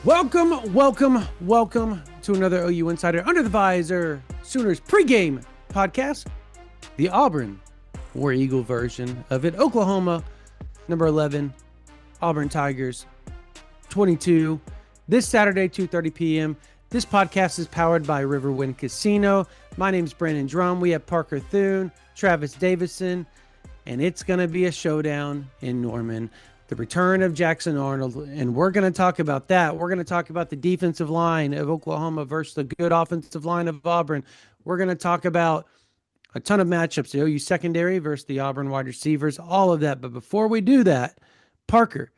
Welcome to another OU Insider Under the Visor Sooners pregame podcast. The Auburn War Eagle version of it. Oklahoma, number 11, Auburn Tigers, 22. This Saturday, 2:30 p.m. This podcast is powered by Riverwind Casino. My name's Brandon Drum. We have Parker Thune, Travis Davison, and it's going to be a showdown in Norman. The return of Jackson Arnold, and we're going to talk about that. We're going to talk about the defensive line of Oklahoma versus the good offensive line of Auburn. We're going to talk about a ton of matchups, the OU secondary versus the Auburn wide receivers, all of that. But before we do that, Parker,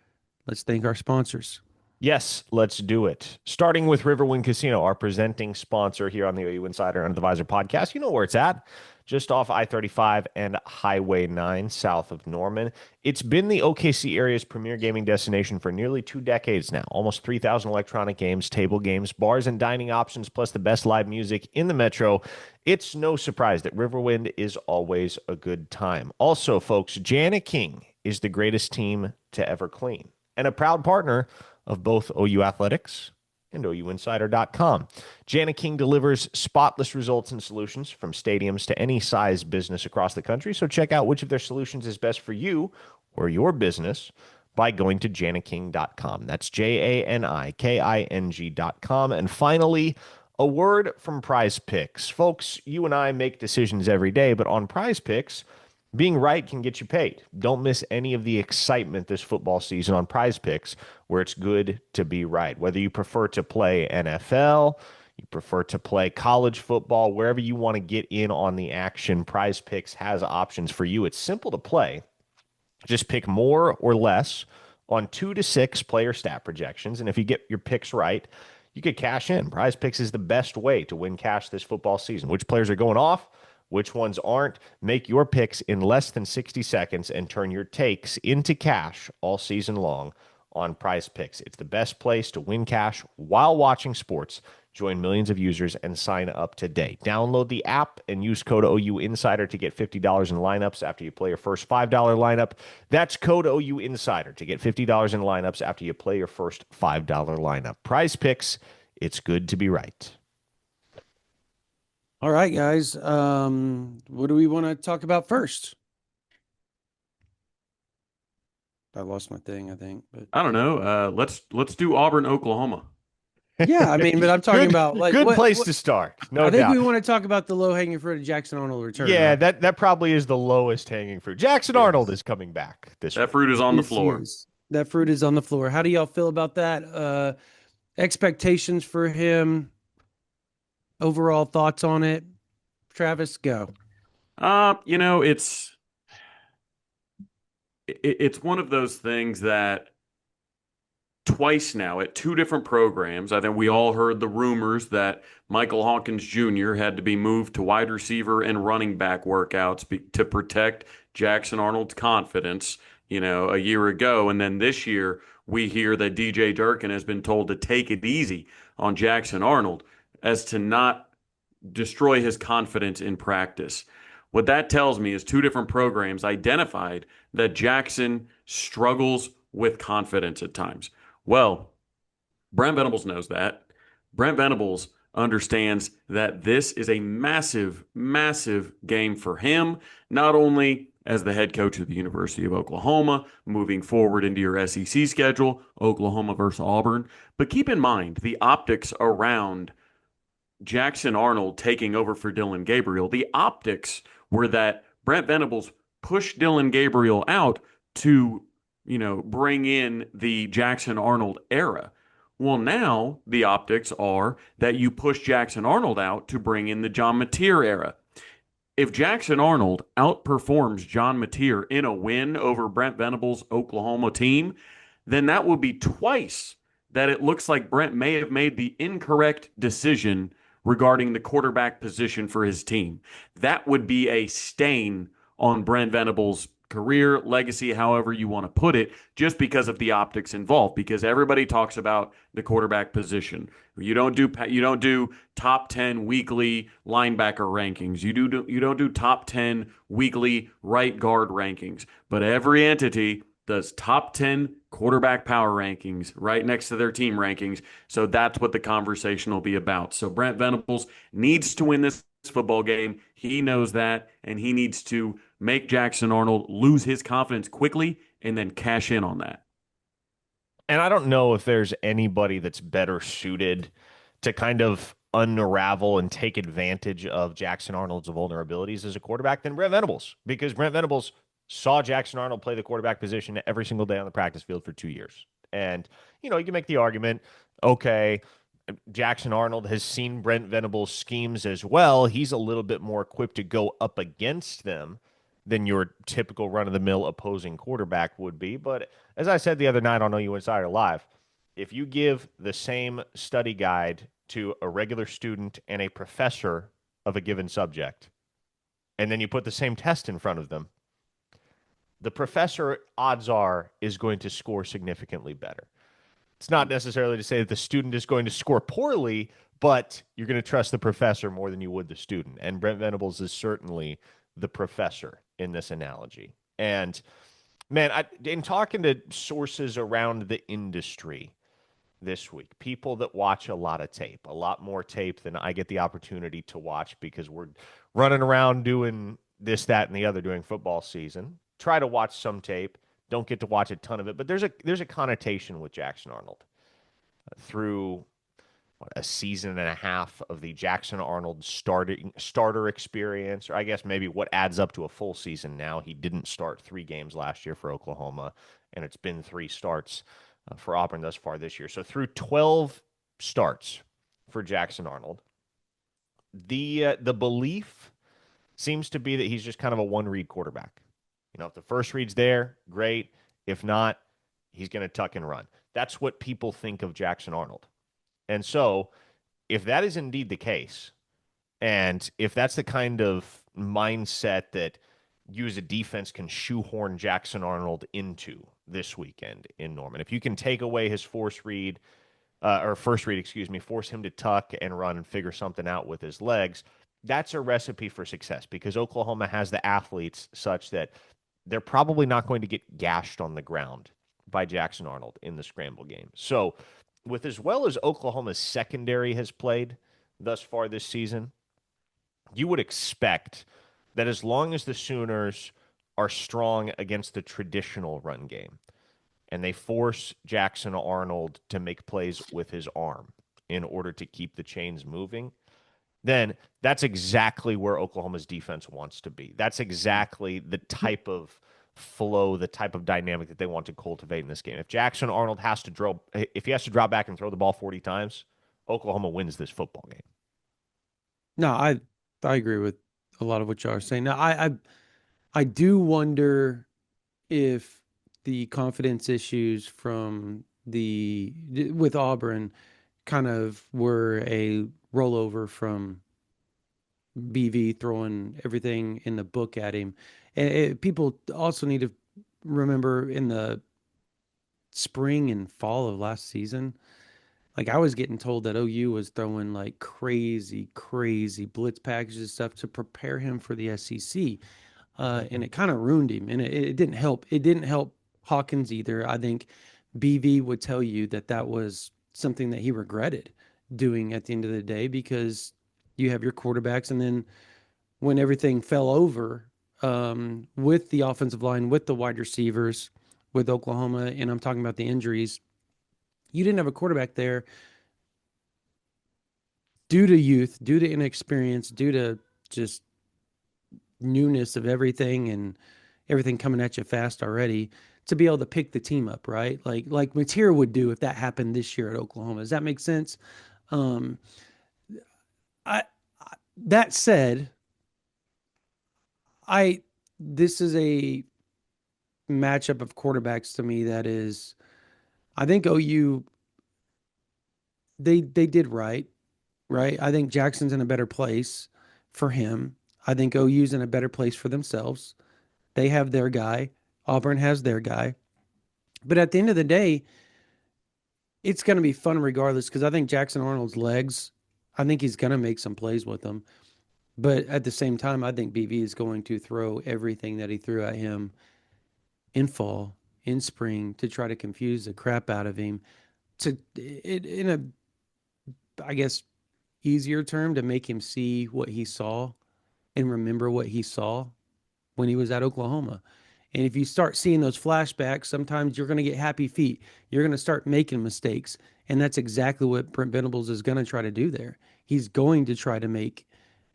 let's thank our sponsors. Yes, let's do it. Starting with Riverwind Casino, our presenting sponsor here on the OU Insider Under the Visor podcast. You know where it's at. Just off I-35 and Highway 9 south of Norman. It's been the OKC area's premier gaming destination for nearly 2 decades now. Almost 3,000 electronic games, table games, bars, and dining options, plus the best live music in the metro. It's no surprise that Riverwind is always a good time. Also, folks, Jana King is the greatest team to ever clean and a proud partner of both OU Athletics and OUinsider.com. Jana King delivers spotless results and solutions from stadiums to any size business across the country. So check out which of their solutions is best for you or your business by going to janaking.com. That's JANIKING.com. And finally, a word from Prize Picks. Folks, you and I make decisions every day, but on Prize Picks, being right can get you paid. Don't miss any of the excitement this football season on Prize Picks, where it's good to be right. Whether you prefer to play NFL, you prefer to play college football, wherever you want to get in on the action, Prize Picks has options for you. It's simple to play. Just pick more or less on 2 to 6 player stat projections, and if you get your picks right, you could cash in. Prize Picks is the best way to win cash this football season. Which players are going off? Which ones aren't? Make your picks in less than 60 seconds and turn your takes into cash all season long on Prize Picks. It's the best place to win cash while watching sports. Join millions of users and sign up today. Download the app and use code OU Insider to get $50 in lineups after you play your first $5 lineup. That's code OU Insider to get $50 in lineups after you play your first $5 lineup. Prize Picks, it's good to be right. All right, guys. What do we want to talk about first? I lost my thing, I think. But I don't know. Let's do Auburn, Oklahoma. yeah, I mean, but I'm talking about like good place to start. No doubt. I think we want to talk about the low hanging fruit of Jackson Arnold return. Yeah, right? that probably is the lowest hanging fruit. Jackson Arnold is coming back this week. That fruit is on the floor. That fruit is on the floor. How do y'all feel about that? Expectations for him? Overall thoughts on it? Travis, go. It's one of those things that twice now at 2 different programs, I think we all heard the rumors that Michael Hawkins Jr. had to be moved to wide receiver and running back workouts to protect Jackson Arnold's confidence, a year ago. And then this year we hear that DJ Durkin has been told to take it easy on Jackson Arnold as to not destroy his confidence in practice. What that tells me is 2 different programs identified that Jackson struggles with confidence at times. Well, Brent Venables knows that. Brent Venables understands that this is a massive, massive game for him, not only as the head coach of the University of Oklahoma, moving forward into your SEC schedule, Oklahoma versus Auburn, but keep in mind the optics around Jackson Arnold taking over for Dillon Gabriel. The optics were that Brent Venables pushed Dillon Gabriel out to, bring in the Jackson Arnold era. Well, now the optics are that you push Jackson Arnold out to bring in the John Mateer era. If Jackson Arnold outperforms John Mateer in a win over Brent Venables' Oklahoma team, then that will be twice that it looks like Brent may have made the incorrect decision regarding the quarterback position for his team. That would be a stain on Brent Venables' career, legacy, however you want to put it, just because of the optics involved, because everybody talks about the quarterback position. You don't do top 10 weekly linebacker rankings. You don't do top 10 weekly right guard rankings. But every entity does top 10 quarterback power rankings right next to their team rankings. So that's what the conversation will be about. So Brent Venables needs to win this football game. He knows that, and he needs to make Jackson Arnold lose his confidence quickly and then cash in on that. And I don't know if there's anybody that's better suited to kind of unravel and take advantage of Jackson Arnold's vulnerabilities as a quarterback than Brent Venables, because Brent Venables saw Jackson Arnold play the quarterback position every single day on the practice field for 2 years. And, you can make the argument, okay, Jackson Arnold has seen Brent Venables' schemes as well. He's a little bit more equipped to go up against them than your typical run-of-the-mill opposing quarterback would be. But as I said the other night on OU Insider Live, if you give the same study guide to a regular student and a professor of a given subject, and then you put the same test in front of them, the professor, odds are, is going to score significantly better. It's not necessarily to say that the student is going to score poorly, but you're going to trust the professor more than you would the student. And Brent Venables is certainly the professor in this analogy. And man, in talking to sources around the industry this week, people that watch a lot of tape, a lot more tape than I get the opportunity to watch because we're running around doing this, that, and the other during football season. Try to watch some tape. Don't get to watch a ton of it, but there's a connotation with Jackson Arnold through a season and a half of the Jackson Arnold starter experience, or I guess maybe what adds up to a full season now. He didn't start 3 games last year for Oklahoma, and it's been 3 starts for Auburn thus far this year. So through 12 starts for Jackson Arnold, the belief seems to be that he's just kind of a one-read quarterback. If the first read's there, great. If not, he's going to tuck and run. That's what people think of Jackson Arnold. And so if that is indeed the case, and if that's the kind of mindset that you as a defense can shoehorn Jackson Arnold into this weekend in Norman, if you can take away his first read, force him to tuck and run and figure something out with his legs, that's a recipe for success, because Oklahoma has the athletes such that they're probably not going to get gashed on the ground by Jackson Arnold in the scramble game. So with as well as Oklahoma's secondary has played thus far this season, you would expect that as long as the Sooners are strong against the traditional run game and they force Jackson Arnold to make plays with his arm in order to keep the chains moving, then that's exactly where Oklahoma's defense wants to be. That's exactly the type of flow, the type of dynamic that they want to cultivate in this game. If Jackson Arnold has to drop back and throw the ball 40 times, Oklahoma wins this football game. No, I agree with a lot of what y'all are saying. Now, I do wonder if the confidence issues with Auburn kind of were a rollover from BV throwing everything in the book at him. And people also need to remember in the spring and fall of last season, like I was getting told that OU was throwing like crazy blitz packages stuff to prepare him for the SEC. And it kind of ruined him, and it didn't help. It didn't help Hawkins either. I think BV would tell you that was something that he regretted doing at the end of the day, because you have your quarterbacks, and then when everything fell over with the offensive line, with the wide receivers, with Oklahoma, and I'm talking about the injuries, you didn't have a quarterback there due to youth, due to inexperience, due to just newness of everything and everything coming at you fast already, to be able to pick the team up, right? Like Mateer would do if that happened this year at Oklahoma. Does that make sense? That said, this is a matchup of quarterbacks to me that is, I think OU, they did right? I think Jackson's in a better place for him. I think OU's in a better place for themselves. They have their guy. Auburn has their guy. But at the end of the day, it's going to be fun regardless, because I think Jackson Arnold's legs, I think he's going to make some plays with them. But at the same time, I think BV is going to throw everything that he threw at him in fall in spring to try to confuse the crap out of him in a, I guess, easier term, to make him see what he saw and remember what he saw when he was at Oklahoma. And if you start seeing those flashbacks, sometimes you're going to get happy feet. You're going to start making mistakes. And that's exactly what Brent Venables is going to try to do there. He's going to try to make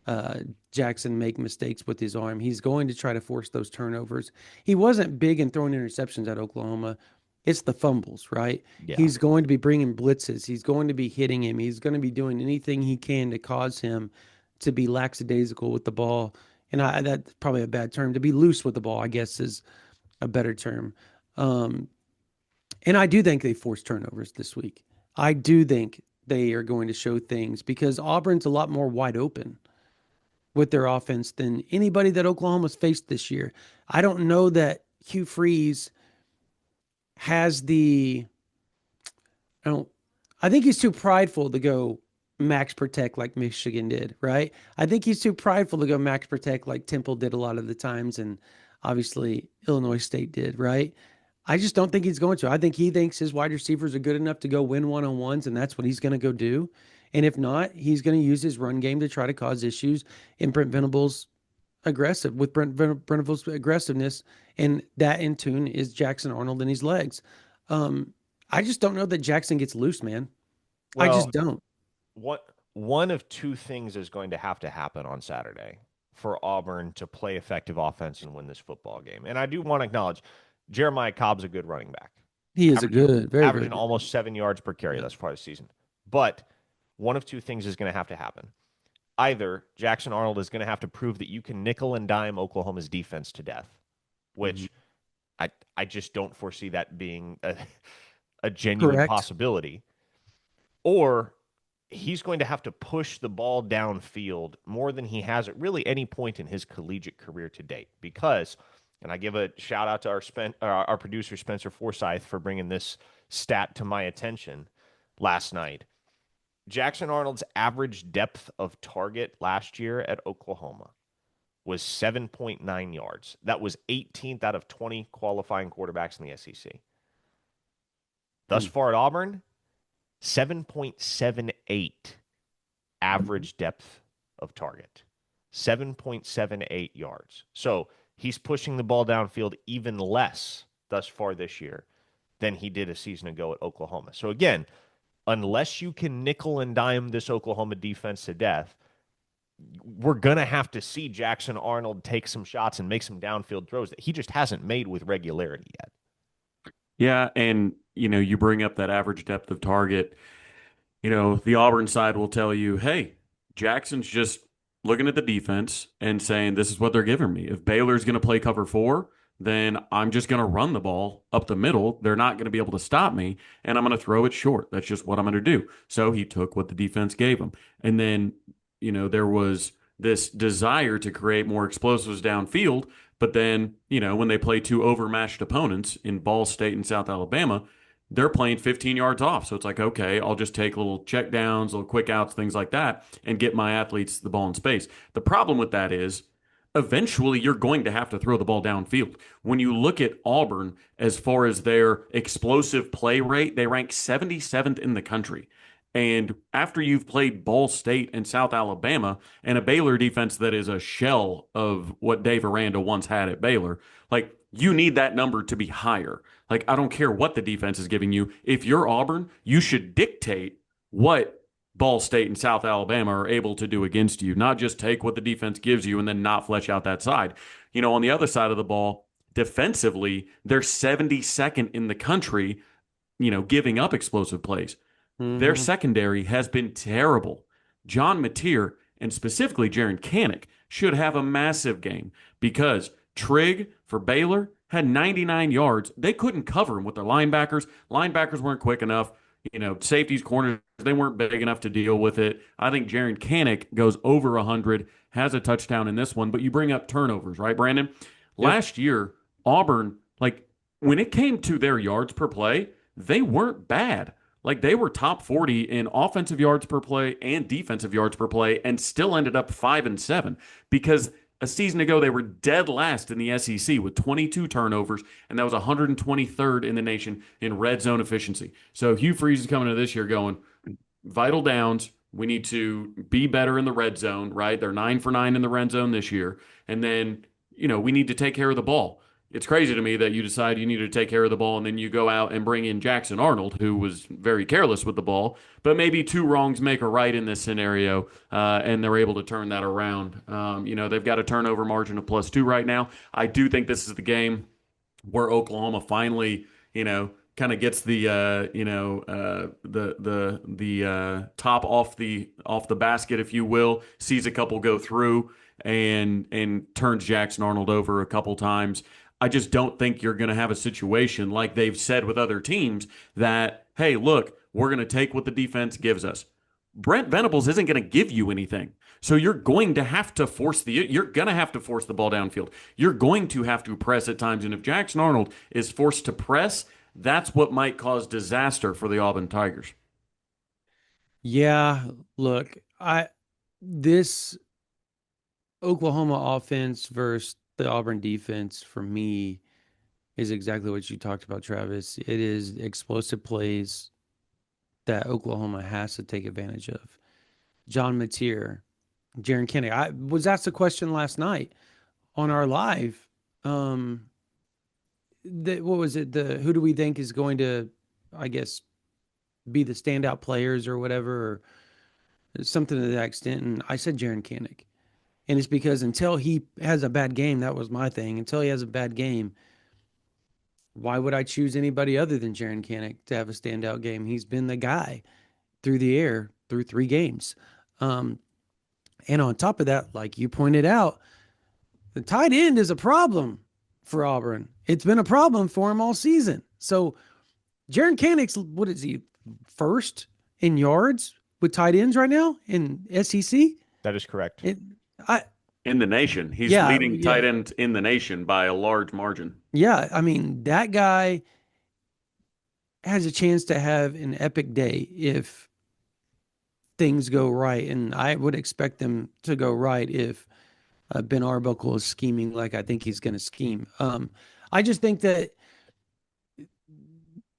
uh, Jackson make mistakes with his arm. He's going to try to force those turnovers. He wasn't big in throwing interceptions at Oklahoma. It's the fumbles, right? Yeah. He's going to be bringing blitzes. He's going to be hitting him. He's going to be doing anything he can to cause him to be lackadaisical with the ball. And that's probably a bad term. To be loose with the ball, I guess, is a better term. And I do think they forced turnovers this week. I do think they are going to show things because Auburn's a lot more wide open with their offense than anybody that Oklahoma's faced this year. I don't know that Hugh Freeze has I think he's too prideful to go max protect like Michigan did, right? I think he's too prideful to go max protect like Temple did a lot of the times, and obviously Illinois State did, right? I just don't think he's going to. I think he thinks his wide receivers are good enough to go win one-on-ones, and that's what he's going to go do. And if not, he's going to use his run game to try to cause issues. And Brent Venables Venables' aggressiveness, and that in tune is Jackson Arnold and his legs. I just don't know that Jackson gets loose, man. I just don't. One of two things is going to happen on Saturday for Auburn to play effective offense and win this football game. And I do want to acknowledge Jeremiah Cobb's a good running back. He is averaging almost 7 yards per carry thus far this season. But one of two things is going to happen. Either Jackson Arnold is going to have to prove that you can nickel and dime Oklahoma's defense to death, which I just don't foresee that being a genuine possibility. Or he's going to have to push the ball downfield more than he has at really any point in his collegiate career to date. Because, and I give a shout out to our producer, Spencer Forsyth, for bringing this stat to my attention last night. Jackson Arnold's average depth of target last year at Oklahoma was 7.9 yards. That was 18th out of 20 qualifying quarterbacks in the SEC. Thus far at Auburn, 7.78 average depth of target. 7.78 yards. So he's pushing the ball downfield even less thus far this year than he did a season ago at Oklahoma. So again, unless you can nickel and dime this Oklahoma defense to death, we're going to have to see Jackson Arnold take some shots and make some downfield throws that he just hasn't made with regularity yet. Yeah, and, you bring up that average depth of target. The Auburn side will tell you, hey, Jackson's just looking at the defense and saying, this is what they're giving me. If Baylor's going to play cover 4, then I'm just going to run the ball up the middle. They're not going to be able to stop me, and I'm going to throw it short. That's just what I'm going to do. So he took what the defense gave him. And then, there was this desire to create more explosives downfield. But then, when they play two overmatched opponents in Ball State and South Alabama, they're playing 15 yards off. So it's like, okay, I'll just take little check downs, little quick outs, things like that, and get my athletes the ball in space. The problem with that is, eventually you're going to have to throw the ball downfield. When you look at Auburn, as far as their explosive play rate, they rank 77th in the country. And after you've played Ball State and South Alabama and a Baylor defense that is a shell of what Dave Aranda once had at Baylor, like, you need that number to be higher. Like, I don't care what the defense is giving you. If you're Auburn, you should dictate what Ball State and South Alabama are able to do against you, not just take what the defense gives you and then not flesh out that side. On the other side of the ball, defensively, they're 72nd in the country, giving up explosive plays. Their secondary has been terrible. John Mateer and specifically Jaron Kanik should have a massive game because Trigg for Baylor had 99 yards. They couldn't cover him with their linebackers. Linebackers weren't quick enough. Safeties, corners, they weren't big enough to deal with it. I think Jaron Kanik goes over 100, has a touchdown in this one. But you bring up turnovers, right, Brandon? Yep. Last year, Auburn, when it came to their yards per play, they weren't bad. They were top 40 in offensive yards per play and defensive yards per play and still ended up 5-7 because A season ago, they were dead last in the SEC with 22 turnovers, and that was 123rd in the nation in red zone efficiency. So Hugh Freeze is coming into this year going, vital downs. We need to be better in the red zone, right? They're 9 for 9 in the red zone this year. And then, we need to take care of the ball. It's crazy to me that you decide you need to take care of the ball and then you go out and bring in Jackson Arnold, who was very careless with the ball. But maybe two wrongs make a right in this scenario, and they're able to turn that around. They've got a turnover margin of +2 right now. I do think this is the game where Oklahoma finally, kind of gets the top off the basket, if you will, sees a couple go through and turns Jackson Arnold over a couple times. I just don't think you're going to have a situation like they've said with other teams that, hey, look, we're going to take what the defense gives us. Brent Venables isn't going to give you anything. So you're going to have to force the ball downfield. You're going to have to press at times. And if Jackson Arnold is forced to press, that's what might cause disaster for the Auburn Tigers. Yeah, look, this Oklahoma offense versus the Auburn defense for me is exactly what you talked about, Travis. It is explosive plays that Oklahoma has to take advantage of. John Mateer, Jaron Kenny. I was asked a question last night on our live. What was it? Who do we think is going to, I guess, be the standout players or whatever, or something to that extent? And I said Jaron Kennick. And it's because until he has a bad game, that was my thing. Until he has a bad game, why would I choose anybody other than Jaron Kennick to have a standout game? He's been the guy through the air through 3 games. And on top of that, like you pointed out, the tight end is a problem for Auburn. It's been a problem for him all season. So Jaron Kennick's, what is he, first in yards with tight ends right now in SEC? That is correct. In the nation. He's leading tight end in the nation by a large margin. Yeah, I mean, that guy has a chance to have an epic day if things go right. And I would expect them to go right if Ben Arbuckle is scheming like I think he's going to scheme. I just think that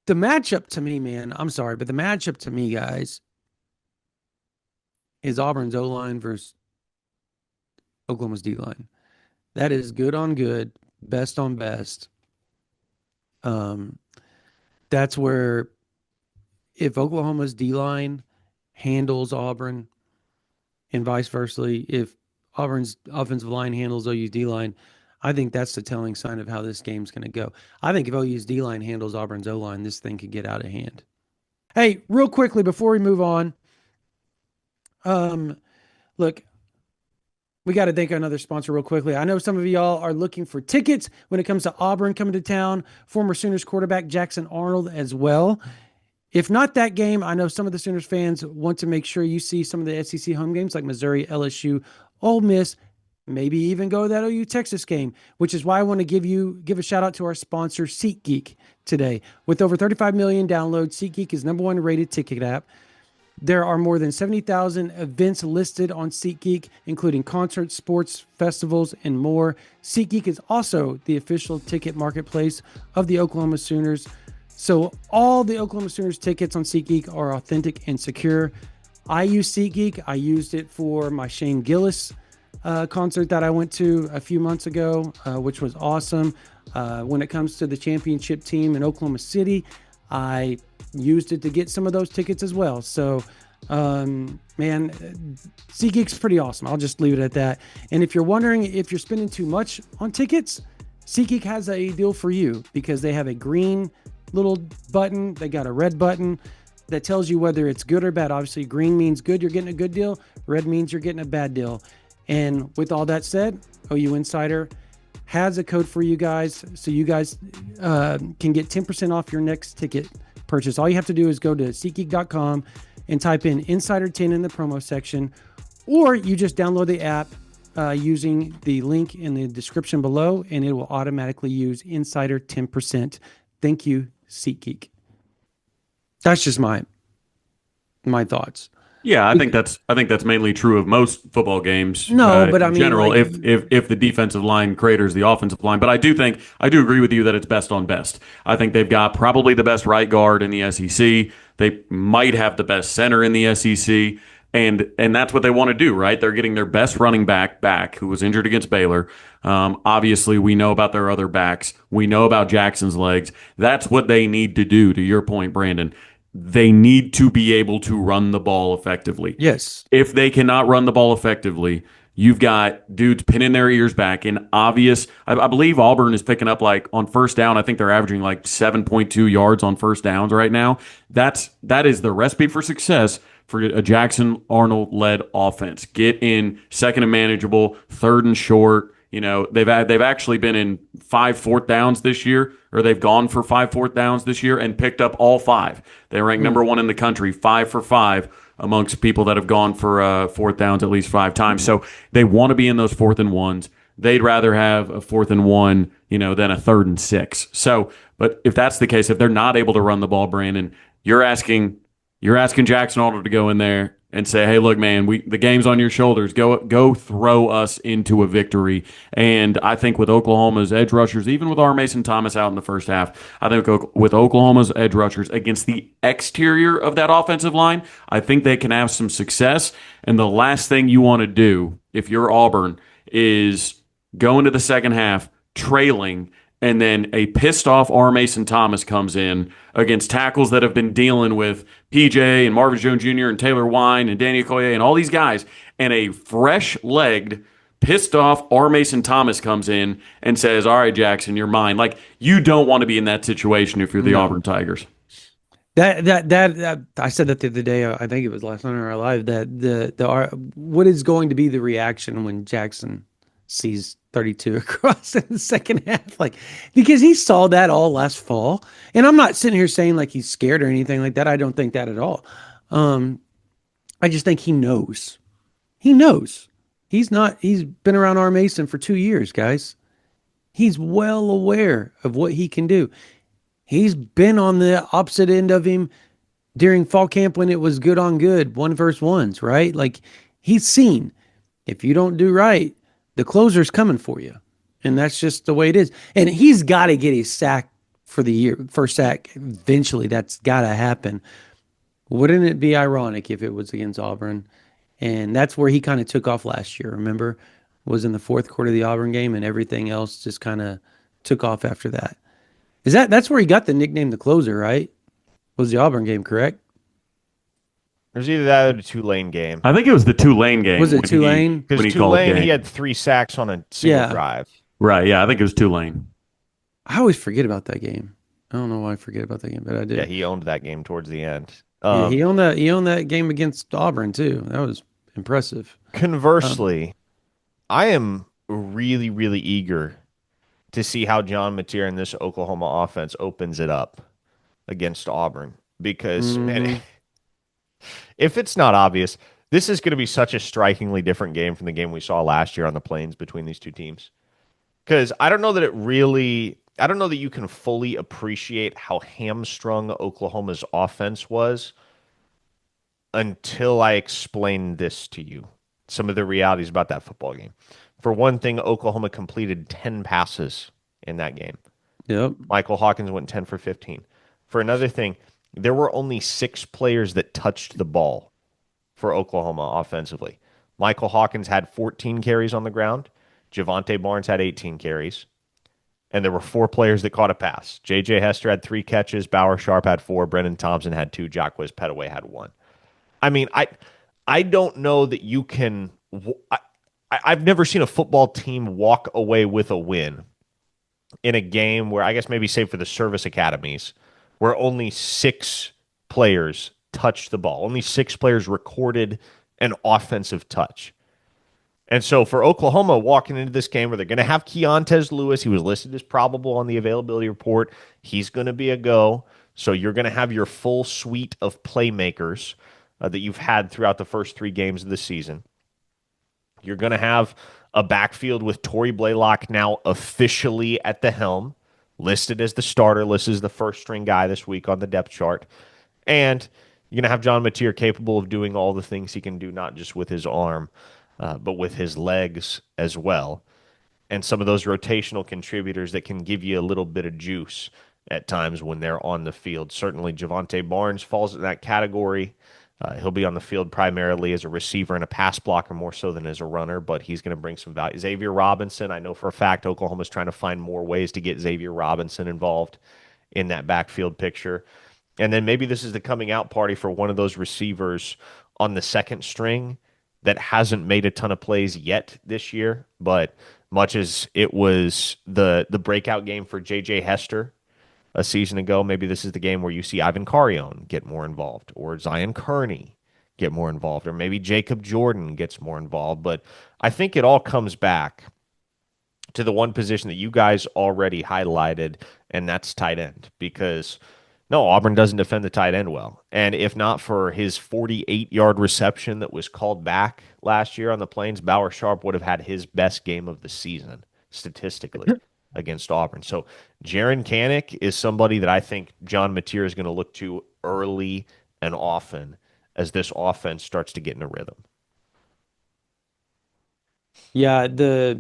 the matchup to me, man, I'm sorry, but the matchup to me, guys, is Auburn's O-line versus Oklahoma's D-line. That is good on good, best on best. That's where if Oklahoma's D-line handles Auburn and vice versa, if Auburn's offensive line handles OU's D-line, I think that's the telling sign of how this game's going to go. I think if OU's D-line handles Auburn's O-line, this thing could get out of hand. Hey, real quickly before we move on, look, we got to thank another sponsor real quickly. I know some of y'all are looking for tickets when it comes to Auburn coming to town, former Sooners quarterback Jackson Arnold as well. If not that game, I know some of the Sooners fans want to make sure you see some of the SEC home games like Missouri, LSU, Ole Miss, maybe even go to that OU Texas game, which is why I want to give a shout out to our sponsor, SeatGeek, today. With over 35 million downloads, SeatGeek is #1 rated ticket app. There are more than 70,000 events listed on SeatGeek, including concerts, sports, festivals, and more. SeatGeek is also the official ticket marketplace of the Oklahoma Sooners. So all the Oklahoma Sooners tickets on SeatGeek are authentic and secure. I use SeatGeek. I used it for my Shane Gillis concert that I went to a few months ago, which was awesome. When it comes to the championship team in Oklahoma City, I used it to get some of those tickets as well. So, man, SeatGeek's pretty awesome. I'll just leave it at that. And if you're wondering if you're spending too much on tickets, SeatGeek has a deal for you because they have a green little button. They got a red button that tells you whether it's good or bad. Obviously, green means good, you're getting a good deal. Red means you're getting a bad deal. And with all that said, OU Insider has a code for you guys, so you guys can get 10% off your next ticket purchase. All you have to do is go to SeatGeek.com and type in Insider10 in the promo section, or you just download the app using the link in the description below, and it will automatically use Insider 10%. Thank you, SeatGeek. That's just my thoughts. Yeah, I think that's mainly true of most football games No, but I in mean, general. like, If the defensive line craters the offensive line, but I do agree with you that it's best on best. I think they've got probably the best right guard in the SEC. They might have the best center in the SEC, and that's what they want to do, right? They're getting their best running back who was injured against Baylor. Obviously, we know about their other backs. We know about Jackson's legs. That's what they need to do. To your point, Brandon, they need to be able to run the ball effectively. yes. If they cannot run the ball effectively, you've got dudes pinning their ears back in obvious. I believe Auburn is picking up like on first down. I think they're averaging like 7.2 yards on first downs right now. That is the recipe for success for a Jackson Arnold led offense. Get in second and manageable, third and short. They've actually been in 5 fourth downs this year, or they've gone for 5 4th downs this year and picked up all 5. They rank number 1 in the country, 5 for 5 amongst people that have gone for 4th downs at least 5 times. So they want to be in those 4th and 1s. They'd rather have a 4th and 1, than a 3rd and 6. So, but if that's the case, if they're not able to run the ball, Brandon, you're asking Jackson Arnold to go in there and say, "Hey, look, man, the game's on your shoulders. Go throw us into a victory." And I think with Oklahoma's edge rushers, even with R. Mason Thomas out in the first half, I think with Oklahoma's edge rushers against the exterior of that offensive line, I think they can have some success. And the last thing you want to do if you're Auburn is go into the second half trailing, and then a pissed off R. Mason Thomas comes in against tackles that have been dealing with PJ and Marvin Jones Jr. and Taylor Wine and Danny Okoye and all these guys, and a fresh-legged, pissed off R. Mason Thomas comes in and says, "All right, Jackson, you're mine." Like, you don't want to be in that situation if you're the Auburn Tigers. That I said that the other day. I think it was last night on our live. That what is going to be the reaction when Jackson sees 32 across in the second half? Like, because he saw that all last fall, and I'm not sitting here saying like he's scared or anything like that. I don't think that at all. I just think he knows. He knows. He's not. He's been around R. Mason for 2 years, guys. He's well aware of what he can do. He's been on the opposite end of him during fall camp when it was good on good, 1-versus-1s, right? Like, he's seen if you don't do right, the closer's coming for you. And that's just the way it is. And he's got to get his sack for the year, first sack. Eventually, that's got to happen. Wouldn't it be ironic if it was against Auburn? And that's where he kind of took off last year, remember? Was in the fourth quarter of the Auburn game, and everything else just kind of took off after that. That's where he got the nickname the closer, right? Was the Auburn game, correct? There's either that or the Tulane game. I think it was the Tulane game. Was it Tulane? Because Tulane, he had 3 sacks on a single drive. Right, yeah, I think it was Tulane. I always forget about that game. I don't know why I forget about that game, but I did. Yeah, he owned that game towards the end. Yeah, he owned that game against Auburn too. That was impressive. Conversely, I am really, really eager to see how John Mateer and this Oklahoma offense opens it up against Auburn. Because, man, if it's not obvious, this is going to be such a strikingly different game from the game we saw last year on the Plains between these two teams. Because I don't know that you can fully appreciate how hamstrung Oklahoma's offense was until I explain this to you. Some of the realities about that football game. For one thing, Oklahoma completed 10 passes in that game. Yep. Michael Hawkins went 10 for 15. For another thing, there were only 6 players that touched the ball for Oklahoma offensively. Michael Hawkins had 14 carries on the ground. Javonte Barnes had 18 carries. And there were 4 players that caught a pass. J.J. Hester had 3 catches. Bauer Sharp had 4. Brennan Thompson had 2. Jacquez Petaway had 1. I mean, I don't know that you can... I've never seen a football team walk away with a win in a game where, I guess maybe save for the service academies, where only 6 players touched the ball. Only 6 players recorded an offensive touch. And so for Oklahoma walking into this game where they're going to have Keontez Lewis, he was listed as probable on the availability report. He's going to be a go. So you're going to have your full suite of playmakers that you've had throughout the first 3 games of the season. You're going to have a backfield with Torrey Blaylock now officially at the helm, listed as the starter, listed as the first-string guy this week on the depth chart. And you're going to have John Mateer capable of doing all the things he can do, not just with his arm, but with his legs as well. And some of those rotational contributors that can give you a little bit of juice at times when they're on the field. Certainly, Javonte Barnes falls in that category. He'll be on the field primarily as a receiver and a pass blocker more so than as a runner, but he's going to bring some value. Xavier Robinson, I know for a fact Oklahoma's trying to find more ways to get Xavier Robinson involved in that backfield picture. And then maybe this is the coming out party for one of those receivers on the second string that hasn't made a ton of plays yet this year, but much as it was the breakout game for J.J. Hester a season ago, maybe this is the game where you see Ivan Carrion get more involved, or Zion Kearney get more involved, or maybe Jacob Jordan gets more involved. But I think it all comes back to the one position that you guys already highlighted, and that's tight end. Because no, Auburn doesn't defend the tight end well. And if not for his 48-yard reception that was called back last year on the Plains, Bauer Sharp would have had his best game of the season statistically against Auburn. So Jaron Kanik is somebody that I think John Mateer is going to look to early and often as this offense starts to get in a rhythm. Yeah, the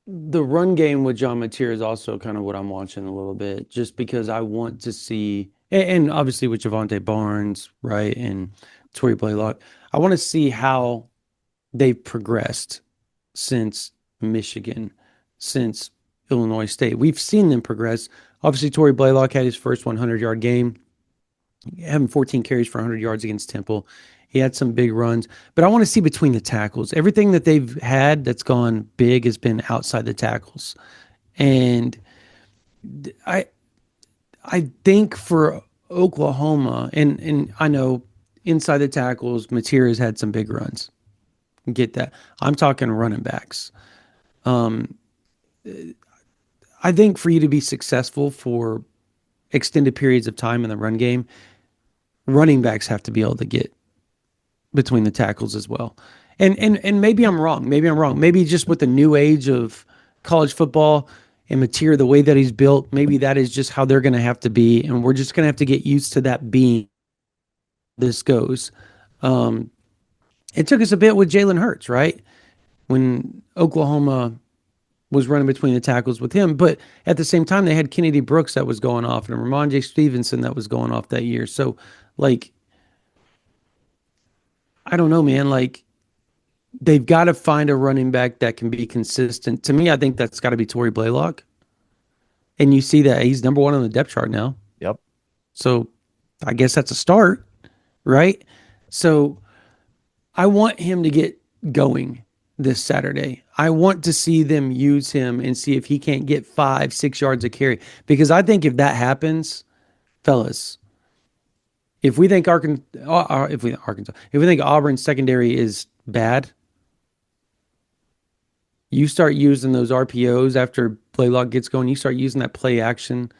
run game with John Mateer is also kind of what I'm watching a little bit, just because I want to see, and obviously with Javonte Barnes, right, and Torrey Blaylock, I want to see how they've progressed since Michigan, since Illinois State. We've seen them progress. Obviously, Torrey Blaylock had his first 100-yard game, having 14 carries for 100 yards against Temple. He had some big runs, but I want to see between the tackles. Everything that they've had that's gone big has been outside the tackles. And I think for Oklahoma, and I know inside the tackles, Mateer has had some big runs. Get that. I'm talking running backs. I think for you to be successful for extended periods of time in the run game, running backs have to be able to get between the tackles as well. And maybe I'm wrong. Maybe just with the new age of college football and Mateer, the way that he's built, maybe that is just how they're going to have to be. And we're just going to have to get used to that being this goes. It took us a bit with Jalen Hurts, right? When Oklahoma was running between the tackles with him. But at the same time, they had Kennedy Brooks that was going off and Ramondre Stevenson that was going off that year. So, like, I don't know, man. Like, they've got to find a running back that can be consistent. To me, I think that's got to be Torrey Blaylock. And you see that he's number one on the depth chart now. Yep. So I guess that's a start, right? So I want him to get going this Saturday. I want to see them use him and see if he can't get 5-6 yards a carry. Because I think if that happens, fellas, if we think Auburn's secondary is bad, you start using those RPOs after Blaylock gets going. You start using that play action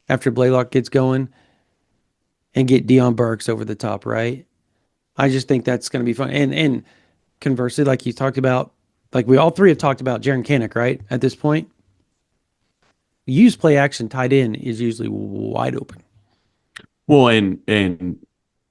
after Blaylock gets going and get Deion Burks over the top, right? I just think that's going to be fun. And conversely, like you talked about, like we all three have talked about Jaron Kanik, right? At this point, use play action tight end is usually wide open. Well, and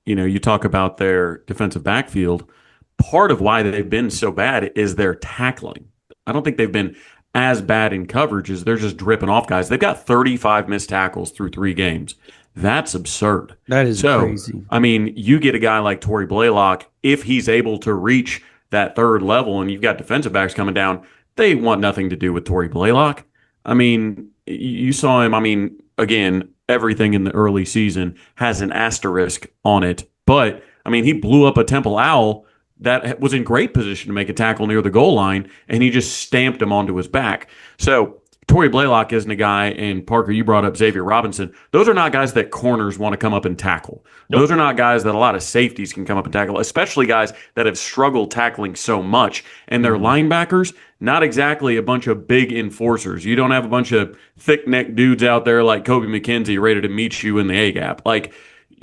you know, you talk about their defensive backfield. Part of why they've been so bad is their tackling. I don't think they've been as bad in coverage as they're just dripping off guys. They've got 35 missed tackles through 3 games. That's absurd. That is crazy. I mean, you get a guy like Torrey Blaylock, if he's able to reach that third level and you've got defensive backs coming down, they want nothing to do with Torrey Blaylock. I mean, you saw him. I mean, again, everything in the early season has an asterisk on it. But, I mean, he blew up a Temple Owl that was in great position to make a tackle near the goal line, and he just stamped him onto his back. So Torrey Blaylock isn't a guy, and Parker, you brought up Xavier Robinson. Those are not guys that corners want to come up and tackle. Nope. Those are not guys that a lot of safeties can come up and tackle, especially guys that have struggled tackling so much. And their linebackers, not exactly a bunch of big enforcers. You don't have a bunch of thick-necked dudes out there like Kobe McKenzie ready to meet you in the A-gap. Like,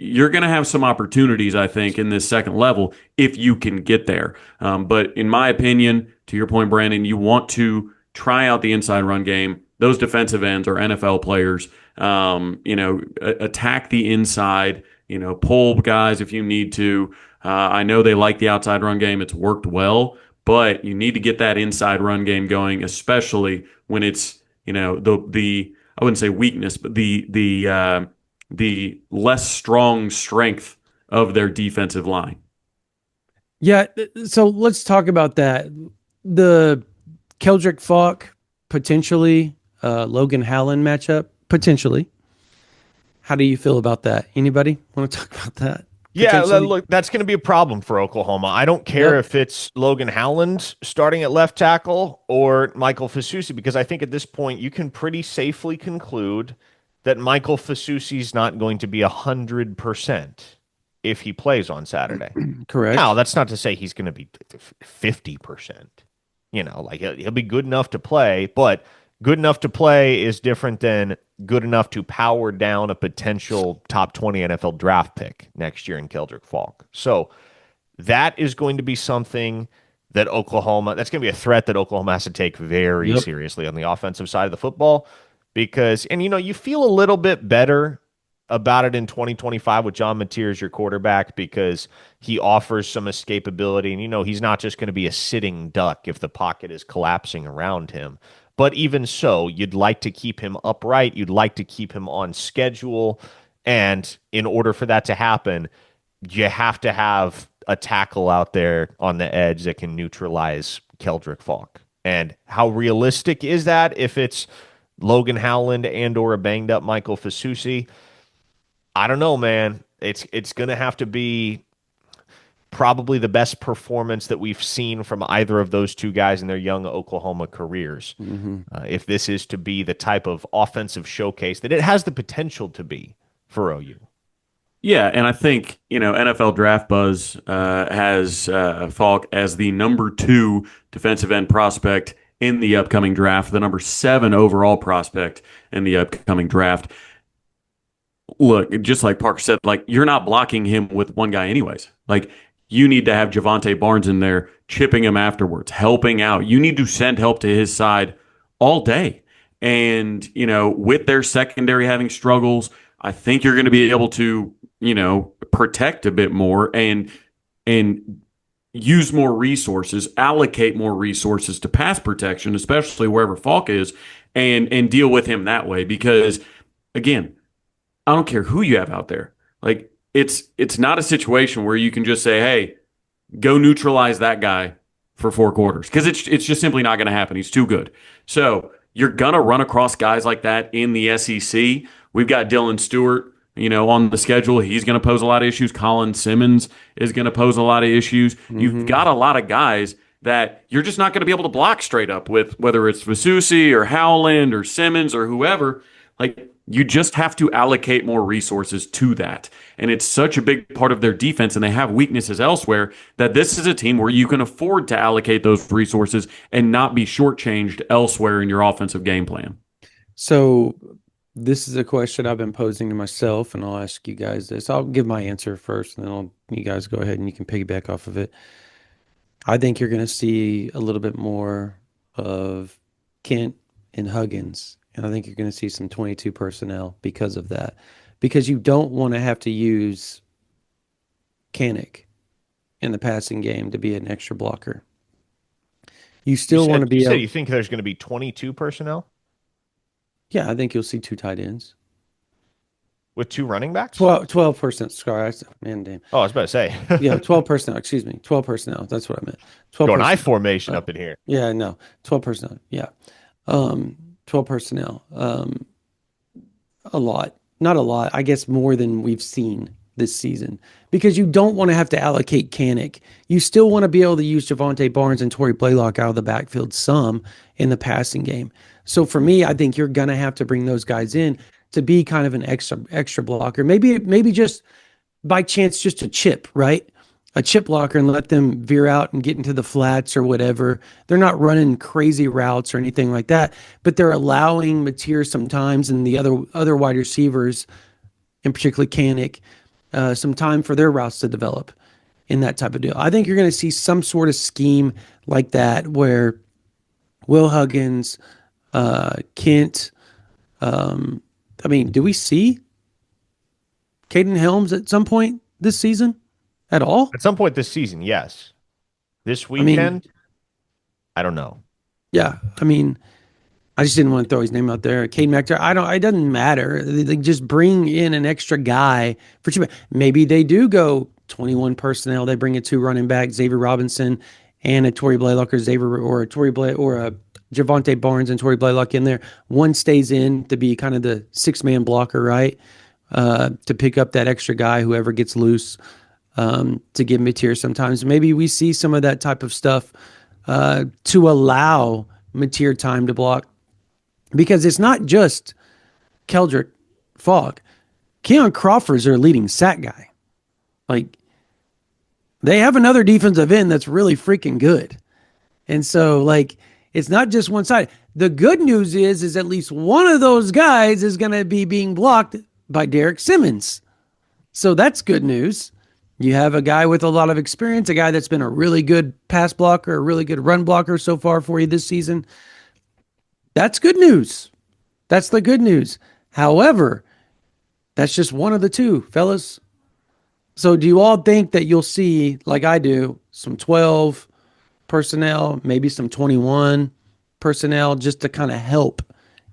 you're going to have some opportunities, I think, in this second level if you can get there. But in my opinion, to your point, Brandon, you want to try out the inside run game. Those defensive ends are NFL players. Attack the inside, pull guys if you need to. I know they like the outside run game. It's worked well, but you need to get that inside run game going, especially when it's, the I wouldn't say weakness, but the less strong strength of their defensive line. Yeah, so let's talk about that. The Keldrick Falk, potentially, Logan Hallen matchup, potentially. How do you feel about that? Anybody want to talk about that? Yeah, Potentially? look, that's going to be a problem for Oklahoma. I don't care Yep. if it's Logan Howland starting at left tackle or Michael Fasusi, because I think at this point you can pretty safely conclude that Michael Fasusi's not going to be 100% if he plays on Saturday. Correct. Now, that's not to say he's going to be 50%. Like he'll be good enough to play, but good enough to play is different than good enough to power down a potential top 20 NFL draft pick next year in Keldrick Falk. So that is going to be something that's going to be a threat that Oklahoma has to take very Yep. seriously on the offensive side of the football because, you feel a little bit better about it in 2025 with John Mateer as your quarterback because he offers some escapability. And, he's not just going to be a sitting duck if the pocket is collapsing around him. But even so, you'd like to keep him upright. You'd like to keep him on schedule. And in order for that to happen, you have to have a tackle out there on the edge that can neutralize Keldrick Falk. And how realistic is that if it's Logan Howland and or a banged up Michael Fasusi? I don't know, man. It's going to have to be probably the best performance that we've seen from either of those two guys in their young Oklahoma careers. If this is to be the type of offensive showcase that it has the potential to be for OU. Yeah, and I think, NFL Draft Buzz has Falk as the number 2 defensive end prospect in the upcoming draft, the number 7 overall prospect in the upcoming draft. Look, just like Parker said, like you're not blocking him with one guy anyways. Like you need to have Javante Barnes in there chipping him afterwards, helping out. You need to send help to his side all day. And, with their secondary having struggles, I think you're going to be able to, protect a bit more and use more resources, allocate more resources to pass protection, especially wherever Falk is, and deal with him that way. Because again, I don't care who you have out there. Like it's not a situation where you can just say, "Hey, go neutralize that guy for 4 quarters," because it's just simply not going to happen. He's too good. So you're gonna run across guys like that in the SEC. We've got Dylan Stewart, on the schedule. He's going to pose a lot of issues. Colin Simmons is going to pose a lot of issues. You've got a lot of guys that you're just not going to be able to block straight up with, whether it's Vasusi or Howland or Simmons or whoever. Like you just have to allocate more resources to that. And it's such a big part of their defense, and they have weaknesses elsewhere, that this is a team where you can afford to allocate those resources and not be shortchanged elsewhere in your offensive game plan. So this is a question I've been posing to myself, and I'll ask you guys this. I'll give my answer first, and then you guys go ahead and you can piggyback off of it. I think you're going to see a little bit more of Kent and Huggins, and I think you're going to see some 22 personnel because of that. Because you don't want to have to use Kanik in the passing game to be an extra blocker. You still want to be able... You think there's going to be 22 personnel? Yeah, I think you'll see 2 tight ends. With 2 running backs? 12 personnel. Sorry, man, damn. Oh, I was about to say. Yeah, 12 personnel. Excuse me. 12 personnel. That's what I meant. 12 Going personnel. I formation up in here. Yeah, no. 12 personnel. Yeah. 12 personnel. A lot. Not a lot. I guess more than we've seen this season. Because you don't want to have to allocate Kanik. You still want to be able to use Javante Barnes and Torrey Blaylock out of the backfield some in the passing game. So for me, I think you're going to have to bring those guys in to be kind of an extra blocker. Maybe just by chance, just a chip, right? A chip blocker, and let them veer out and get into the flats or whatever. They're not running crazy routes or anything like that, but they're allowing Mateer sometimes and the other wide receivers, and particularly Kanik, some time for their routes to develop in that type of deal. I think you're going to see some sort of scheme like that where Will Huggins, Kent, I mean, do we see Caden Helms at some point this season at all? At some point this season, yes. This I mean, weekend, I don't know. yeah. I mean, I just didn't want to throw his name out there. Cade Mector, it doesn't matter. They just bring in an extra guy for cheap. Maybe they do go 21 personnel. They bring a 2 running back, Xavier Robinson, and a Torrey Blaylock or a Torrey Blay or a Javante Barnes and Torrey Blaylock in there. One stays in to be kind of the 6-man blocker, right? To pick up that extra guy, whoever gets loose, to give Mateer sometimes. Maybe we see some of that type of stuff to allow Mateer time to block. Because it's not just Keldrick Fogg. Keon Crawford's their leading sack guy. Like, they have another defensive end that's really freaking good. And so, like, it's not just one side. The good news is at least one of those guys is going to be being blocked by Derek Simmons. So that's good news. You have a guy with a lot of experience, a guy that's been a really good pass blocker, a really good run blocker so far for you this season. That's good news. That's the good news. However, that's just one of the two, fellas. So do you all think that you'll see, like I do, some 12 personnel, maybe some 21 personnel, just to kind of help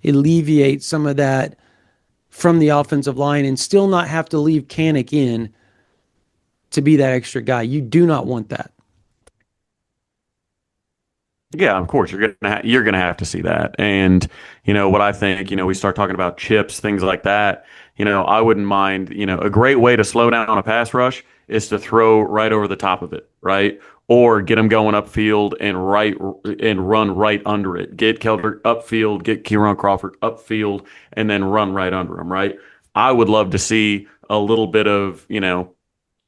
alleviate some of that from the offensive line and still not have to leave Kanik in to be that extra guy? You do not want that. Yeah, of course you're gonna have to see that. And what I think, we start talking about chips, things like that. I wouldn't mind. A great way to slow down a pass rush is to throw right over the top of it, right? Or get them going upfield and run right under it. Get Keldrick upfield, get Kieran Crawford upfield, and then run right under him, right? I would love to see a little bit of.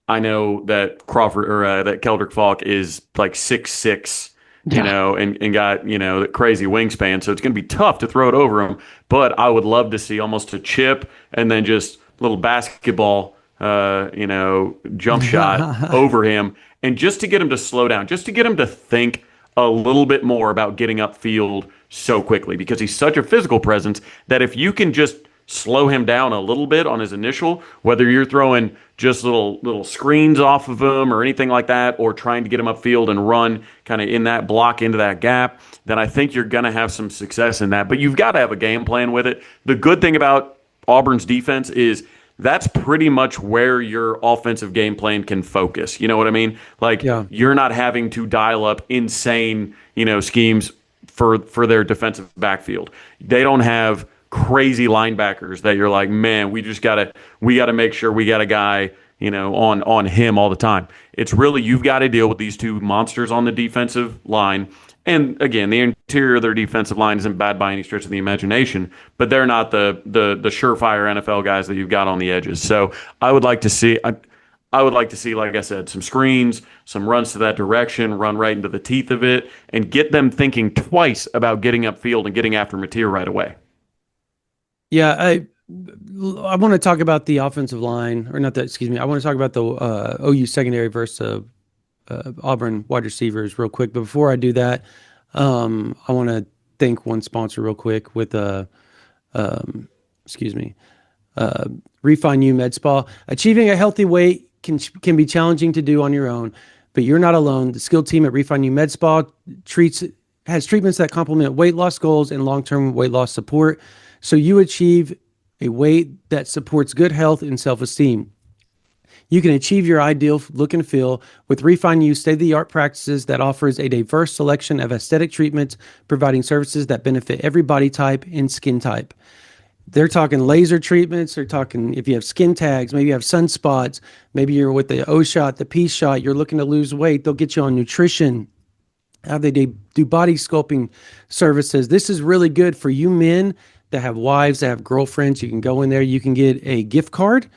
I know that Crawford or that Keldrick Falk is like 6'6", and got, the crazy wingspan. So it's going to be tough to throw it over him. But I would love to see almost a chip and then just a little basketball, jump shot over him. And just to get him to slow down, just to get him to think a little bit more about getting upfield so quickly, because he's such a physical presence that if you can just slow him down a little bit on his initial, whether you're throwing just little screens off of him or anything like that, or trying to get him upfield and run kind of in that block into that gap, then I think you're going to have some success in that. But you've got to have a game plan with it. The good thing about Auburn's defense is that's pretty much where your offensive game plan can focus. You know what I mean? Like, You're not having to dial up insane, schemes for their defensive backfield. They don't have crazy linebackers that you're like, man, we gotta make sure we got a guy, on him all the time. It's really, you've got to deal with these two monsters on the defensive line. And again, the interior of their defensive line isn't bad by any stretch of the imagination, but they're not the surefire NFL guys that you've got on the edges. So I would like to see, like I said, some screens, some runs to that direction, run right into the teeth of it, and get them thinking twice about getting upfield and getting after Mateer right away. Yeah, I want to talk about the offensive line, or not that. Excuse me. I want to talk about the OU secondary versus Auburn wide receivers real quick. But before I do that, I want to thank one sponsor real quick with Refine You Med Spa. Achieving a healthy weight can be challenging to do on your own, but you're not alone. The skilled team at Refine You Med Spa has treatments that complement weight loss goals and long-term weight loss support, so you achieve a weight that supports good health and self-esteem. You can achieve your ideal look and feel with Refine You state-of-the-art practices that offers a diverse selection of aesthetic treatments, providing services that benefit every body type and skin type. They're talking laser treatments. They're talking if you have skin tags, maybe you have sunspots, maybe you're with the O shot, the P shot, you're looking to lose weight. They'll get you on nutrition. How they do body sculpting services. This is really good for you men that have wives, that have girlfriends. You can go in there, you can get a gift card,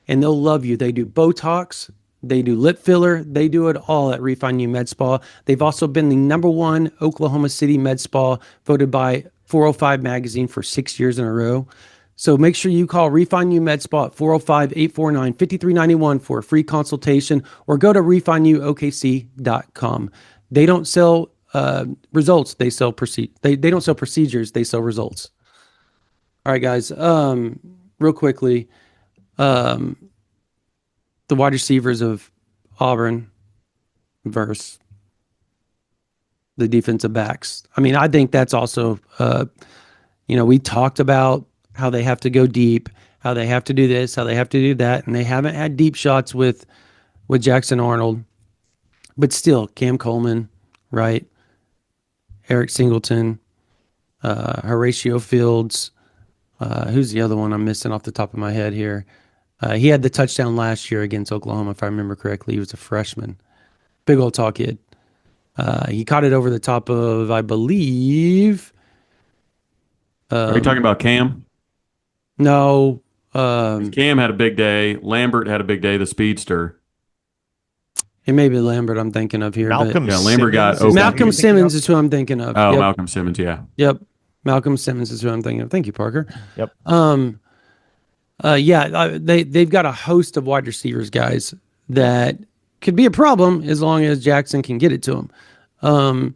and they'll love you. They do Botox, they do lip filler, they do it all at Refine You Med Spa. They've also been the #1 Oklahoma City med spa, voted by 405 magazine for 6 years in a row. So make sure you call Refine You Med Spa at 405-849-5391 for a free consultation, or go to refineyouokc.com. They don't sell results, they sell they don't sell procedures, they sell results. All right, guys. Real quickly, um, the wide receivers of Auburn versus the defensive backs. I mean, I think that's also, we talked about how they have to go deep, how they have to do this, how they have to do that, and they haven't had deep shots with Jackson Arnold, but still, Cam Coleman, right? Eric Singleton, Horatio Fields. Who's the other one I'm missing off the top of my head here? He had the touchdown last year against Oklahoma, if I remember correctly. He was a freshman. Big old tall kid. He caught it over the top of, I believe. Are you talking about Cam? No. 'Cause Cam had a big day. Lambert had a big day, the speedster. It may be Lambert I'm thinking of here, but Malcolm Yeah, Lambert got Simmons, is that who Malcolm you're thinking Simmons of? is who I'm thinking of. Oh, Yep. Malcolm Simmons, yeah. Yep. Malcolm Simmons is who I'm thinking of. Thank you, Parker. Yep. They've got a host of wide receivers, guys, that could be a problem as long as Jackson can get it to him.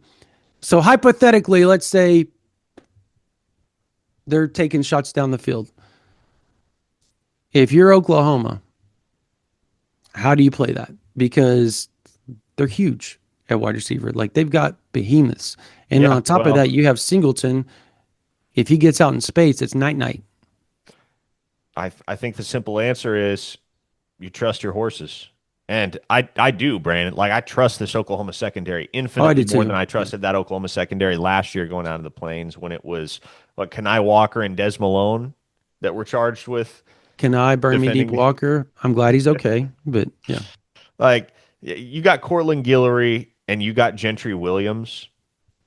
So hypothetically, let's say they're taking shots down the field. If you're Oklahoma, how do you play that? Because they're huge at wide receiver. Like they've got behemoths. And Yeah, on top of well, that, you have Singleton. If he gets out in space, it's night-night. I think the simple answer is you trust your horses. And I do, Brandon. Like, I trust this Oklahoma secondary infinitely do more too. than I trusted that Oklahoma secondary last year going out of the Plains when it was, Kenai Walker and Des Malone that were charged with Can I burn me deep defending. Walker? I'm glad he's okay. But yeah. Like, you got Cortland Guillory and you got Gentry Williams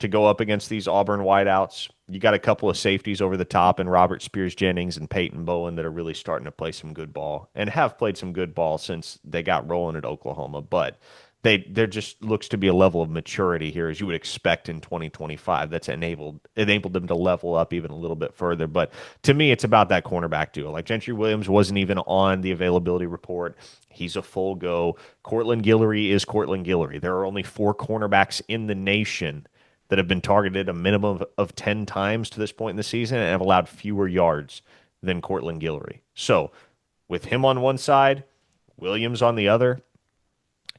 to go up against these Auburn wideouts. You got a couple of safeties over the top and Robert Spears Jennings and Peyton Bowen that are really starting to play some good ball and have played some good ball since they got rolling at Oklahoma. But there just looks to be a level of maturity here as you would expect in 2025 that's enabled them to level up even a little bit further. But to me, it's about that cornerback duo. Like, Gentry Williams wasn't even on the availability report. He's a full go. Cortland Guillory is Cortland Guillory. There are only 4 cornerbacks in the nation that have been targeted a minimum of 10 times to this point in the season and have allowed fewer yards than Cortland Guillory. So with him on one side, Williams on the other,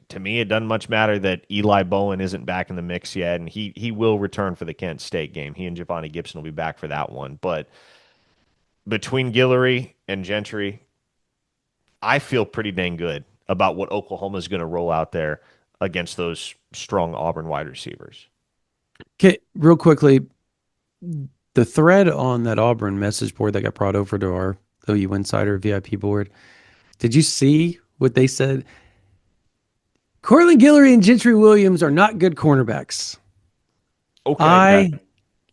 to me, it doesn't much matter that Eli Bowen isn't back in the mix yet, and he will return for the Kent State game. He and Giovanni Gibson will be back for that one. But between Guillory and Gentry, I feel pretty dang good about what Oklahoma is going to roll out there against those strong Auburn wide receivers. Okay, real quickly, the thread on that Auburn message board that got brought over to our OU Insider VIP board, did you see what they said? Cortland Guillory and Gentry Williams are not good cornerbacks. Okay. I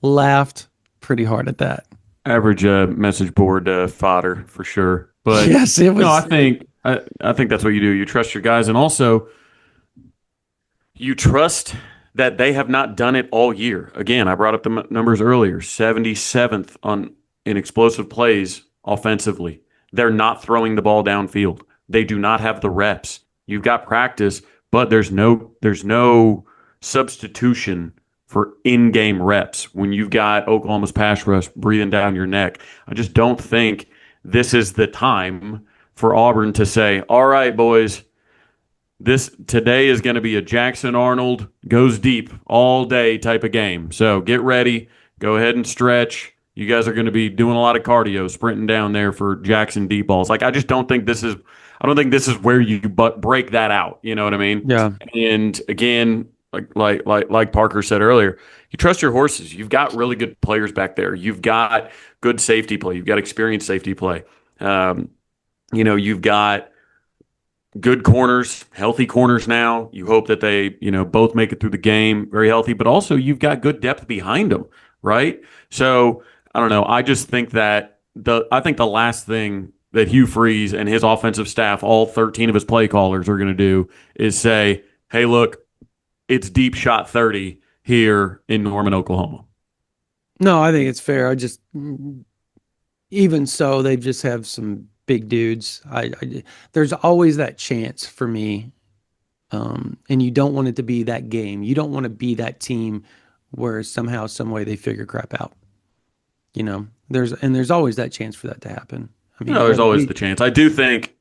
laughed pretty hard at that. Average message board fodder for sure. But yes, it was. no, I think that's what you do. You trust your guys, and also you trust that they have not done it all year. Again, I brought up the numbers earlier: 77th in explosive plays offensively. They're not throwing the ball downfield. They do not have the reps. You've got practice, but there's no substitution for in-game reps when you've got Oklahoma's pass rush breathing down your neck. I just don't think this is the time for Auburn to say, all right, boys, today is going to be a Jackson Arnold goes deep all day type of game. So get ready. Go ahead and stretch. You guys are going to be doing a lot of cardio, sprinting down there for Jackson deep balls. Like, I don't think this is where you break that out. You know what I mean? Yeah. And again, like Parker said earlier, you trust your horses. You've got really good players back there. You've got good safety play. You've got experienced safety play. You've got good corners, healthy corners now. You hope that they, both make it through the game very healthy, but also you've got good depth behind them, right? So I don't know. I just think that the last thing that Hugh Freeze and his offensive staff, all 13 of his play callers, are going to do is say, hey, look, it's deep shot 30 here in Norman, Oklahoma. No, I think it's fair. Even so, they just have some big dudes. There's always that chance for me. And you don't want it to be that game. You don't want to be that team where somehow, some way they figure crap out. there's always that chance for that to happen. I You mean, know, there's always we the chance. I do think,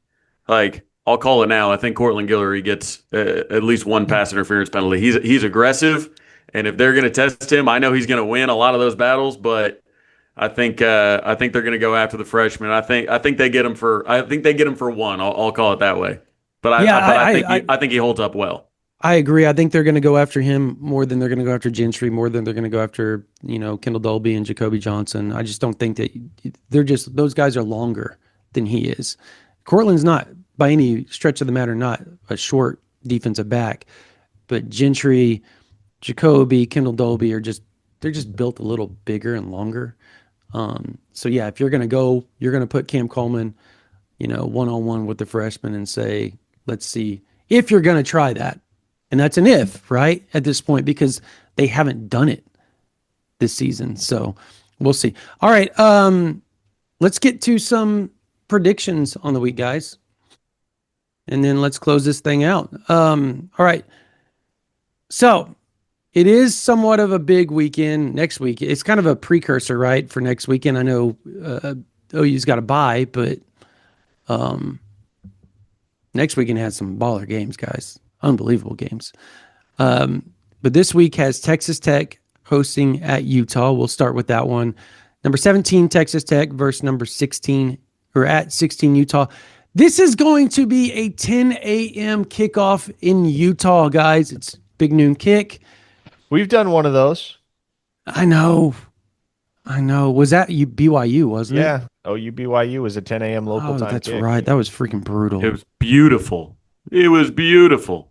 like, I'll call it now. I think Cortland Guillory gets at least one pass interference penalty. He's aggressive, and if they're going to test him, I know he's going to win a lot of those battles. But I think they're going to go after the freshman. I think they get him for one. I'll call it that way. But yeah, I think he holds up well. I agree. I think they're going to go after him more than they're going to go after Gentry, more than they're going to go after, Kendall Dolby and Jacoby Johnson. I just don't think that those guys are longer than he is. Cortland's not, by any stretch of the matter, not a short defensive back, but Gentry, Jacoby, Kendall Dolby they're just built a little bigger and longer. So yeah, if you're going to go, you're going to put Cam Coleman, one-on-one with the freshman and say, let's see if you're going to try that. And that's an if, right? At this point, because they haven't done it this season. So we'll see. All right. Let's get to some predictions on the week, guys. And then let's close this thing out. All right. So it is somewhat of a big weekend next week. It's kind of a precursor, right, for next weekend. I know OU's got a bye, but next weekend has some baller games, guys. Unbelievable games. But this week has Texas Tech hosting at Utah. We'll start with that one. Number 17, Texas Tech versus number 16, or at 16, Utah. This is going to be a 10 a.m. kickoff in Utah, guys. It's big noon kick. We've done one of those. I know. Was that BYU, wasn't it? Yeah. OU BYU was a 10 a.m. local time that's kick. right. That was freaking brutal. It was beautiful. It was beautiful.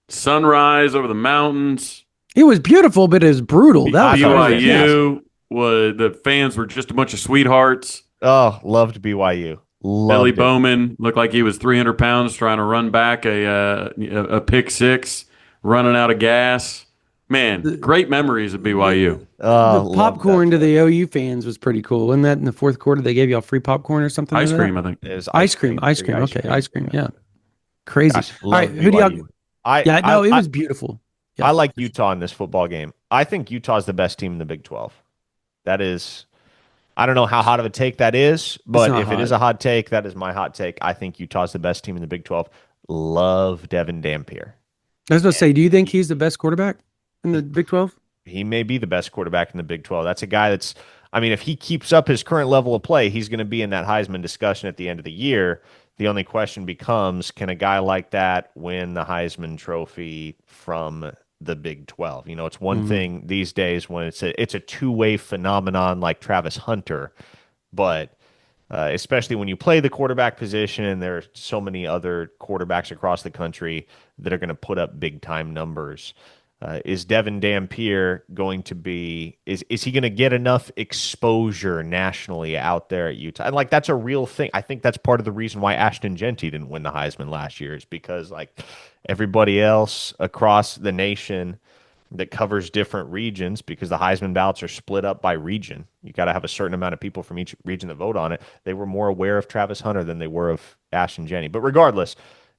Sunrise over the mountains. It was beautiful, but it was brutal. That was BYU was the fans were just a bunch of sweethearts. Oh, loved BYU. Billy Bowman looked like he was 300 pounds trying to run back a pick six, running out of gas. Man, great memories of BYU. The popcorn to the OU fans was pretty cool. Wasn't that in the fourth quarter they gave y'all free popcorn or something? Ice cream, I think. It was ice cream. Okay, ice cream. Yeah. Crazy. Gosh, all right, who do y'all? It was beautiful. Yeah. I like Utah in this football game. I think Utah's the best team in the Big 12. That is, I don't know how hot of a take that is, but if it is a hot take, that is my hot take. I think Utah's the best team in the Big 12. Love Devin Dampier. I was going to say, do you think he's the best quarterback in the Big 12? He may be the best quarterback in the Big 12. That's a guy that's, if he keeps up his current level of play, he's going to be in that Heisman discussion at the end of the year. The only question becomes, can a guy like that win the Heisman Trophy from the Big 12? It's one thing these days when it's a two-way phenomenon like Travis Hunter, but especially when you play the quarterback position, and there are so many other quarterbacks across the country that are going to put up big-time numbers. Is Devin Dampier going to be is he going to get enough exposure nationally out there at Utah? And that's a real thing. I think that's part of the reason why Ashton Genty didn't win the Heisman last year, is because everybody else across the nation that covers different regions, because the Heisman ballots are split up by region. You got to have a certain amount of people from each region that vote on it. They were more aware of Travis Hunter than they were of Ashton Genty. But regardless,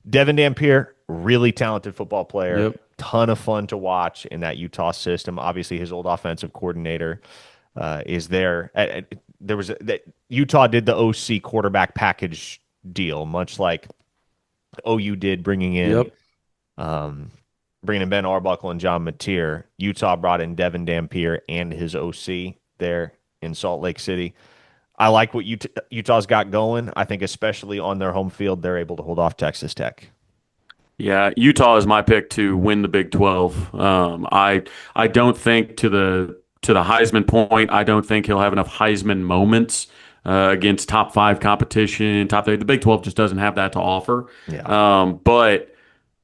Devin Dampier, really talented football player. Yep. Ton of fun to watch in that Utah system. Obviously, his old offensive coordinator is there. Utah did the OC quarterback package deal, much like OU did, bringing in Ben Arbuckle and John Mateer. Utah brought in Devin Dampier and his OC there in Salt Lake City. I like what Utah's got going. I think especially on their home field, they're able to hold off Texas Tech. Yeah, Utah is my pick to win the Big 12. I don't think to the Heisman point, I don't think he'll have enough Heisman moments against top 5 competition, top 3. The Big 12 just doesn't have that to offer. Yeah. But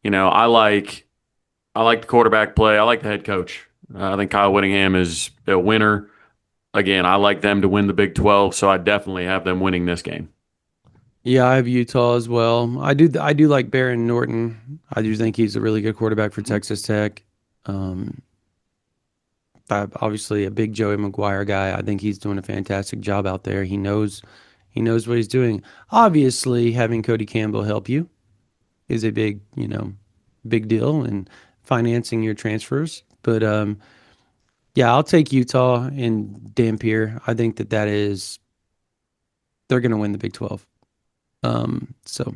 I like the quarterback play. I like the head coach. I think Kyle Whittingham is a winner. Again, I like them to win the Big 12, so I definitely have them winning this game. Yeah, I have Utah as well. I do like Baron Norton. I do think he's a really good quarterback for Texas Tech. Obviously a big Joey McGuire guy. I think he's doing a fantastic job out there. He knows what he's doing. Obviously, having Cody Campbell help you is a big deal in financing your transfers. But Yeah, I'll take Utah and Dampier. I think that is they're going to win the Big 12. So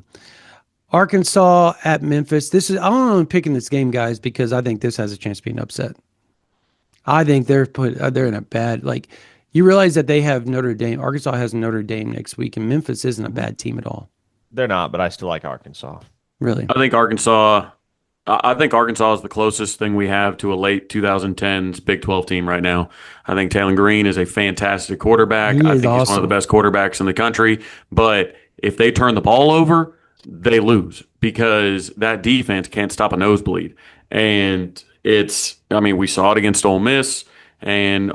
Arkansas at Memphis. I'm only picking this game, guys, because I think this has a chance to be an upset. I think they're in a bad, like, you realize that they have Notre Dame. Arkansas has Notre Dame next week, and Memphis isn't a bad team at all. They're not, but I still like Arkansas. Really. I think Arkansas is the closest thing we have to a late 2010s Big 12 team right now. I think Taylor Green is a fantastic quarterback. He I is think he's one of the awesome. best quarterbacks in the country. But if they turn the ball over, they lose because that defense can't stop a nosebleed. And we saw it against Ole Miss, and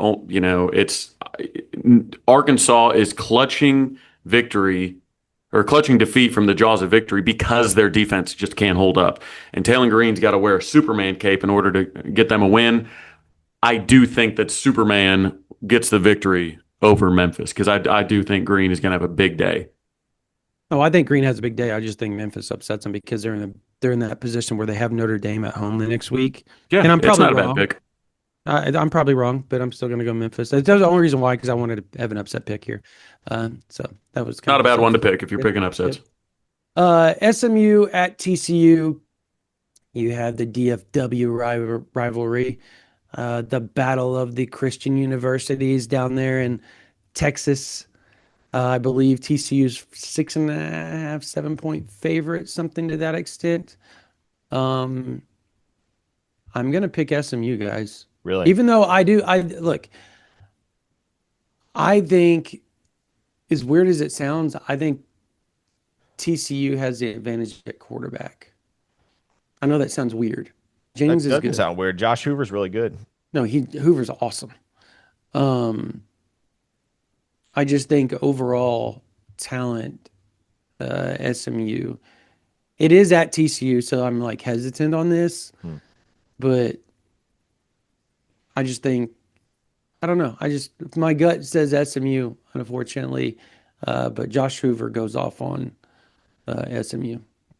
Arkansas is clutching victory or clutching defeat from the jaws of victory because their defense just can't hold up. And Taylor Green's got to wear a Superman cape in order to get them a win. I do think that Superman gets the victory over Memphis because I do think Green is going to have a big day. Oh, I think Green has a big day. I just think Memphis upsets them because they're in that position where they have Notre Dame at home the next week. Yeah, And I'm it's probably not a wrong. bad pick. I'm probably wrong, but I'm still going to go Memphis. That's the only reason why, because I wanted to have an upset pick here. So that was kind Not a of bad one to pick if you're picking upsets. SMU at TCU. You have the DFW rivalry, the battle of the Christian universities down there in Texas. I believe TCU's 6.5, 7-point favorite, something to that extent. I'm gonna pick SMU, guys. Really? Even though I look, I think, as weird as it sounds, I think TCU has the advantage at quarterback. I know that sounds weird. Jennings That is doesn't good. sound weird. Josh Hoover's really good. No, Hoover's awesome. I just think overall talent, SMU. It is at TCU, so I'm like hesitant on this, but I just think, I don't know. My gut says SMU, unfortunately, but Josh Hoover goes off on SMU.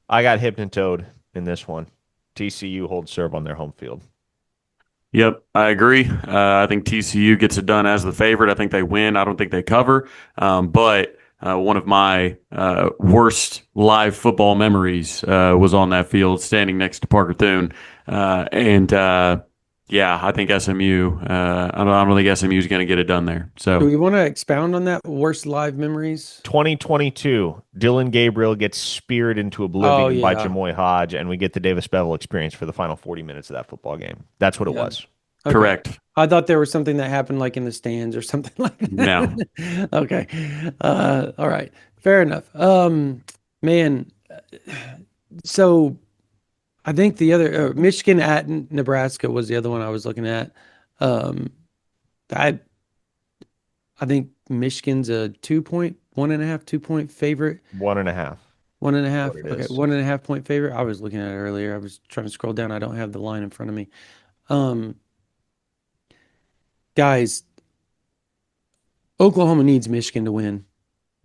I got hypnotoed in this one. TCU holds serve on their home field. Yep, I agree. I think TCU gets it done as the favorite. I think they win. I don't think they cover. But one of my worst live football memories was on that field, standing next to Parker Thune. Yeah, I think SMU. I don't think SMU is going to get it done there. So, Do we want to expound on that worst live memories? 2022, Dylan Gabriel gets speared into oblivion by yeah. Jamoy Hodge, and we get the Davis Bevel experience for the final 40 minutes of that football game. That's what it Yeah. was. Okay. Correct. I thought there was something that happened like in the stands or something like that. No. Okay. All right. Fair enough. Man, so I think the other Michigan at Nebraska was the other one I was looking at. I think Michigan's a 2-point, 1.5, 2-point favorite. 1.5. 1.5. What it Okay, is. 1.5-point favorite. I was looking at it earlier. I was trying to scroll down. I don't have the line in front of me. Guys, Oklahoma needs Michigan to win.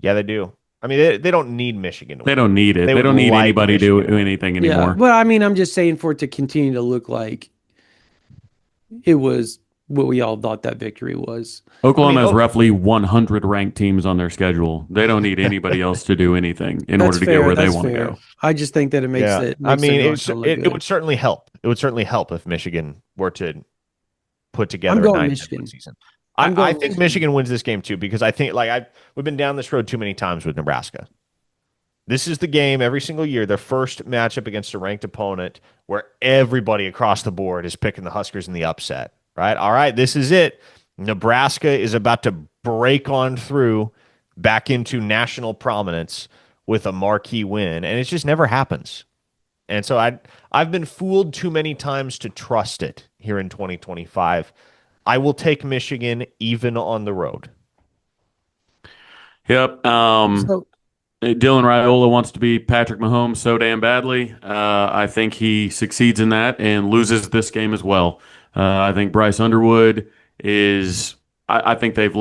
Yeah, they do. I mean, they don't need Michigan to win. They don't need it. They They would don't need like anybody to Michigan. do anything Yeah, anymore. but I mean, I'm just saying for it to continue to look like it was what we all thought that victory was. Oklahoma has roughly 100 ranked teams on their schedule. They don't need anybody else to do anything in order to get where they want to go. I just think that it makes it. I Makes mean, it would certainly help. It would certainly help if Michigan were to put together I'm going a 9-10 Michigan. season. I'm going I think Michigan wins this game too because I think we've been down this road too many times with Nebraska. This is the game every single year, their first matchup against a ranked opponent where everybody across the board is picking the Huskers in the upset, right? All right, this is it. Nebraska is about to break on through back into national prominence with a marquee win, and it just never happens. And so I've been fooled too many times to trust it here in 2025. I will take Michigan even on the road. Yep. Dylan Raiola wants to be Patrick Mahomes so damn badly. I think he succeeds in that and loses this game as well. I think Bryce Underwood is. I think they've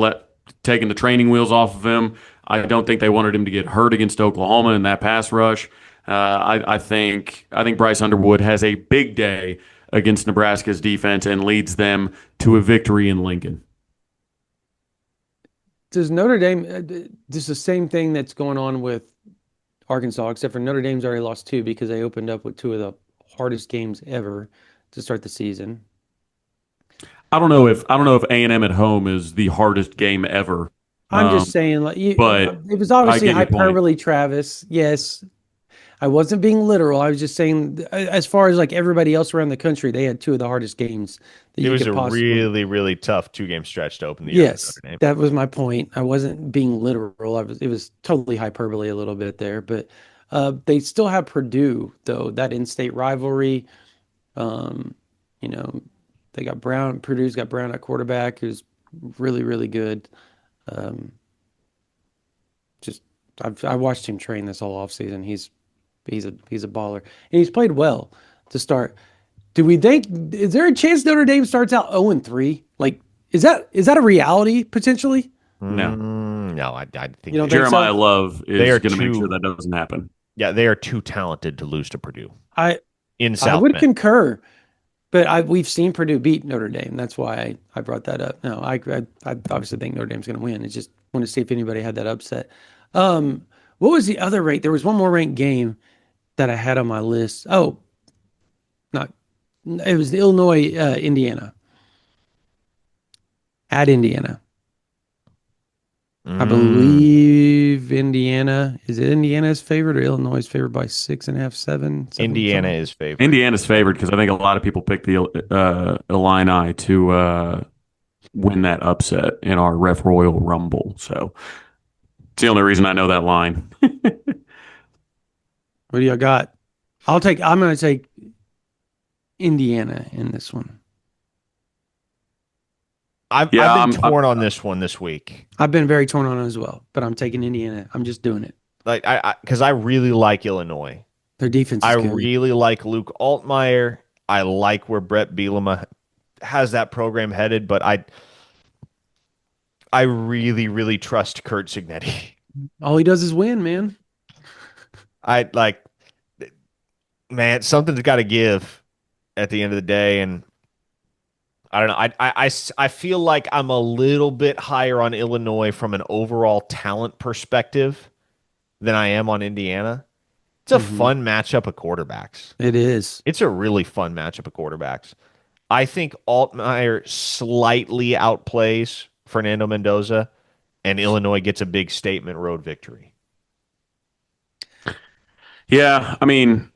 taken the training wheels off of him. I don't think they wanted him to get hurt against Oklahoma in that pass rush. I think Bryce Underwood has a big day against Nebraska's defense and leads them to a victory in Lincoln. Does Notre Dame, this is the same thing that's going on with Arkansas, except for Notre Dame's already lost two because they opened up with two of the hardest games ever to start the season. I don't know if A&M at home is the hardest game ever. I'm just saying, like but it was I obviously get your point. hyperbole, Travis. Yes, I wasn't being literal. I was just saying, as far as like everybody else around the country, they had two of the hardest games that It you was could a possibly. really, really tough 2-game stretch to open the year for Yes, Notre Dame. that was my point. I wasn't being literal. It was totally hyperbole a little bit there, but they still have Purdue though, that in-state rivalry. Um, you know, they got Brown. Purdue's got Brown at quarterback, who's really, really good. Um, just I watched him train this whole offseason. He's a baller, and he's played well to start. Do we think is there a chance Notre Dame starts out 0-3? Like, is that a reality potentially? No. No, I think You don't think Jeremiah so? Love They is are going to make too- sure that doesn't happen. yeah, they are too talented to lose to Purdue I in I South would Bend. concur, but we've seen Purdue beat Notre Dame. That's why I brought that up. No, I obviously think Notre Dame's going to win. I just want to see if anybody had that upset. Um, what was the other rate? There was one more ranked game that I had on my list. Oh, not it was the Illinois Indiana at Indiana. I believe Indiana is it Indiana's favorite or Illinois' favorite by 6.5, 7? Indiana something? is favored. Indiana's favored because I think a lot of people picked the Illini to win that upset in our Ref Royal Rumble. So it's the only reason I know that line. What do you got? I'm going to take Indiana in this one. I've Yeah, been torn on this one this week. I've been very torn on it as well, but I'm taking Indiana. I'm just doing it. Like because I really like Illinois. Their defense is I good. really like Luke Altmaier. I like where Brett Bielema has that program headed, but I really, really trust Kurt Signetti. All he does is win, man. I like, man, something's got to give at the end of the day, and I don't know. I feel like I'm a little bit higher on Illinois from an overall talent perspective than I am on Indiana. It's a fun matchup of quarterbacks. It is. It's a really fun matchup of quarterbacks. I think Altmaier slightly outplays Fernando Mendoza, and Illinois gets a big statement road victory. Yeah, I mean,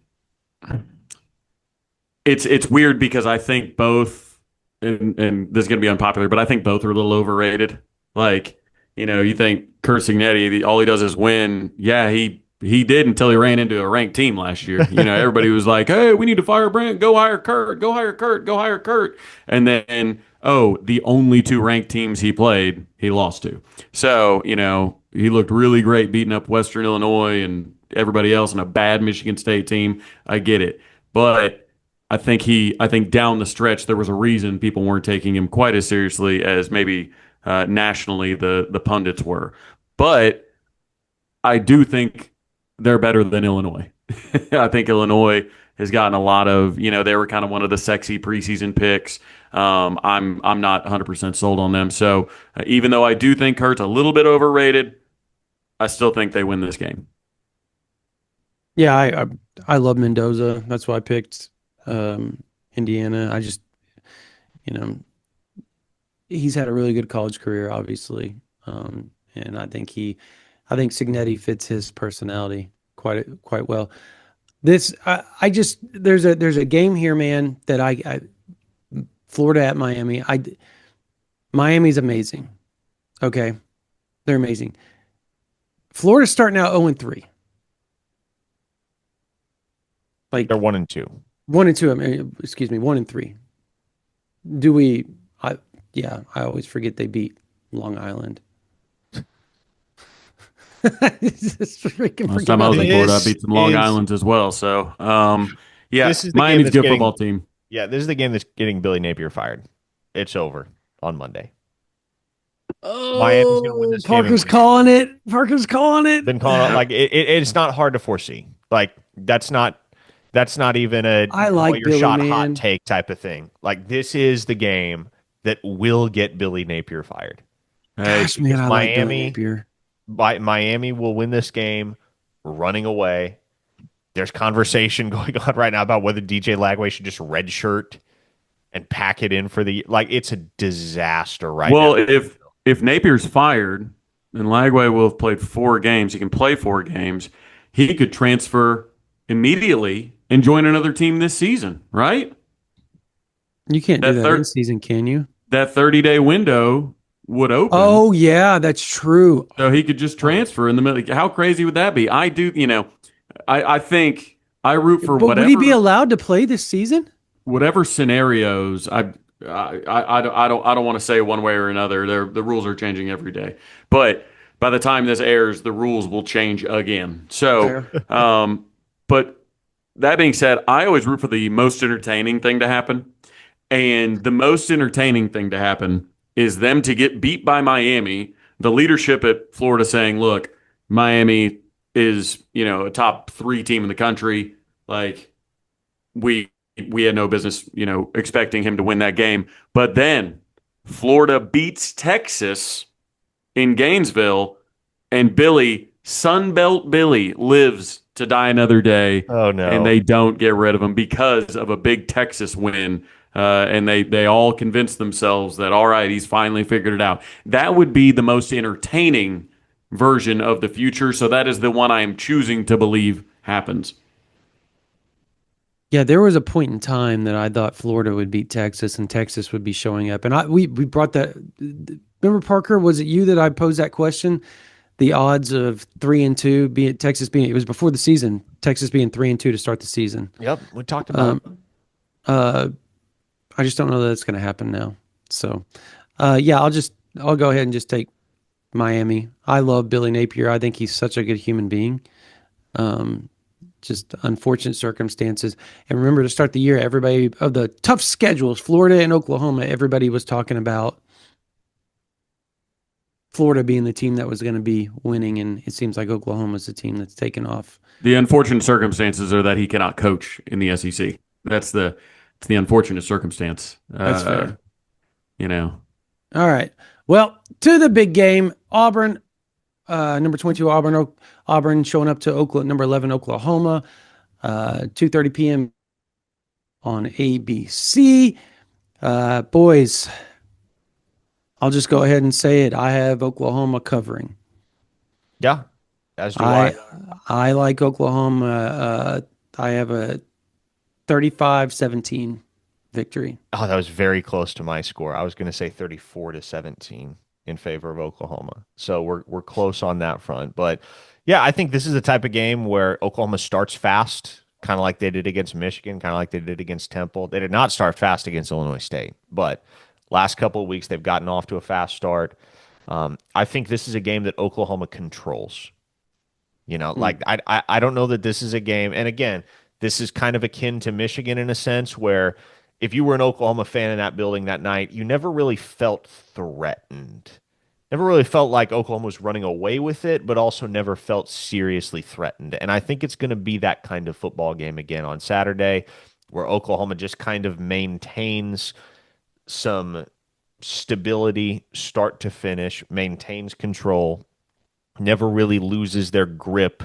it's weird because I think both, and this is going to be unpopular, but I think both are a little overrated. Like, you think Kurt Signetti, all he does is win. Yeah, he did until he ran into a ranked team last year. Everybody was like, "Hey, we need to fire Brent. Go hire Kurt. Go hire Kurt. Go hire Kurt." And then, the only two ranked teams he played, he lost to. So, he looked really great beating up Western Illinois and everybody else in a bad Michigan State team. I get it, but I think down the stretch there was a reason people weren't taking him quite as seriously as maybe nationally the pundits were. But I do think they're better than Illinois. I think Illinois has gotten a lot of, they were kind of one of the sexy preseason picks. I'm not 100% sold on them. So even though I do think Kurt's a little bit overrated, I still think they win this game. Yeah, I love Mendoza. That's why I picked Indiana. I just, he's had a really good college career, obviously, and I think Signetti fits his personality quite well. There's a game here, man, that Florida at Miami. Miami's amazing. Okay, they're amazing. Florida's starting out 0-3. Like They're 1-2. 1-2. I mean, excuse me, 1-3. I always forget they beat Long Island. Just freaking Last forget time I was about in that. Florida, I beat some Long Islands as well. So, yeah, This is the game Miami's a that's good getting- football team. Yeah, this is the game that's getting Billy Napier fired. It's over on Monday. Miami's gonna win this game and Parker's win. calling it. Parker's calling it. Been calling out like it's not hard to foresee. Like that's not That's not even a I call like your Billy, shot hot man. take type of thing. Like this is the game that will get Billy Napier fired Hey, Gosh, man, because I like Billy Napier. Miami will win this game running away. There's conversation going on right now about whether DJ Lagway should just redshirt and pack it in for the like. It's a disaster right now. well, if Napier's fired, then Lagway will have played 4 games. He can play 4 games. He could transfer immediately and join another team this season, right? You can't do That that in third season, can you? that 30-day window would open, Oh yeah, that's true. so he could just Oh. transfer in the middle. How crazy would that be? I do, I think I root for But would he be whatever allowed to play this season? scenarios. I don't want to say one way or another. The rules are changing every day, but by the time this airs, the rules will change again. So, Fair. but that being said, I always root for the most entertaining thing to happen, and the most entertaining thing to happen is them to get beat by Miami. The leadership at Florida saying, "Look, Miami is a top 3 team in the country. Like we we had no business, expecting him to win that game. But then Florida beats Texas in Gainesville, and Sunbelt Billy, lives to die another day, Oh and no. they don't get rid of him because of a big Texas win. And they all convince themselves that, all right, he's finally figured it out. That would be the most entertaining version of the future. So that is the one I am choosing to believe happens. Yeah, there was a point in time that I thought Florida would beat Texas and Texas would be showing up. And we brought that. Remember, Parker, was it you that I posed that question? The odds of 3-2 being Texas being, it was before the season, Texas being 3-2 to start the season. Yep, we talked about it. Uh, I just don't know that it's going to happen now. So, yeah, I'll go ahead and just take Miami. I love Billy Napier. I think he's such a good human being. Just unfortunate circumstances. And remember, to start the year, everybody of the tough schedules, Florida and Oklahoma, everybody was talking about Florida being the team that was going to be winning, and it seems like Oklahoma's the team that's taken off. The unfortunate circumstances are that he cannot coach in the SEC. It's the unfortunate circumstance. That's fair. All right. Well, to the big game, Auburn, number 22, Auburn showing up to Oklahoma, number 11, Oklahoma, 2:30 p.m. on ABC. Boys, I'll just go ahead and say it. I have Oklahoma covering. Yeah, as do I. I like Oklahoma. I have a 35-17 victory. Oh, that was very close to my score. I was going to say 34-17 in favor of Oklahoma. So we're close on that front. But yeah, I think this is the type of game where Oklahoma starts fast, kind of like they did against Michigan, kind of like they did against Temple. They did not start fast against Illinois State, but last couple of weeks they've gotten off to a fast start. I think this is a game that Oklahoma controls. Like I don't know that this is a game. And again, this is kind of akin to Michigan in a sense where if you were an Oklahoma fan in that building that night, you never really felt threatened. Never really felt like Oklahoma was running away with it, but also never felt seriously threatened. And I think it's going to be that kind of football game again on Saturday, where Oklahoma just kind of maintains some stability, start to finish, maintains control, never really loses their grip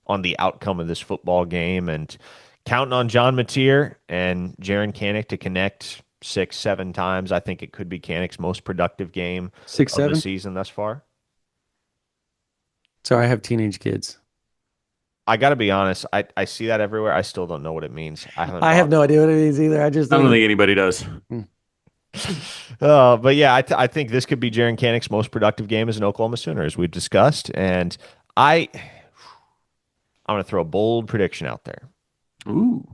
on the outcome of this football game, and counting on John Mateer and Jaron Kanik to connect 6-7 times. I think it could be Kanik's most productive game of the season thus far. Sorry, I have teenage kids. I got to be honest. I see that everywhere. I still don't know what it means. I have no idea what it means either. I don't think anybody does. But yeah, I think this could be Jaron Kanik's most productive game as an Oklahoma Sooner, as we've discussed. And I'm going to throw a bold prediction out there. Ooh.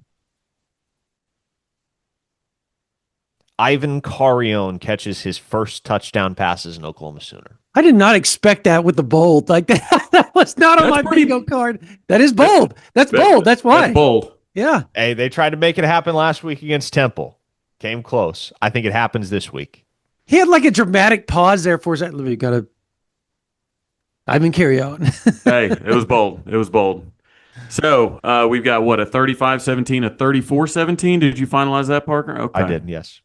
Ivan Carrion catches his first touchdown pass as an Oklahoma Sooner. I did not expect that with the bold. Like that was not on my bingo card. That is bold. That's bold. That's why. That's bold. Yeah. Hey, they tried to make it happen last week against Temple. Came close. I think it happens this week. He had like a dramatic pause there for a second. We got to Ivan Carrion. Hey, it was bold. It was bold. So we've got what, a 35-17, a 34-17. Did you finalize that, Parker? I Okay. did, yes.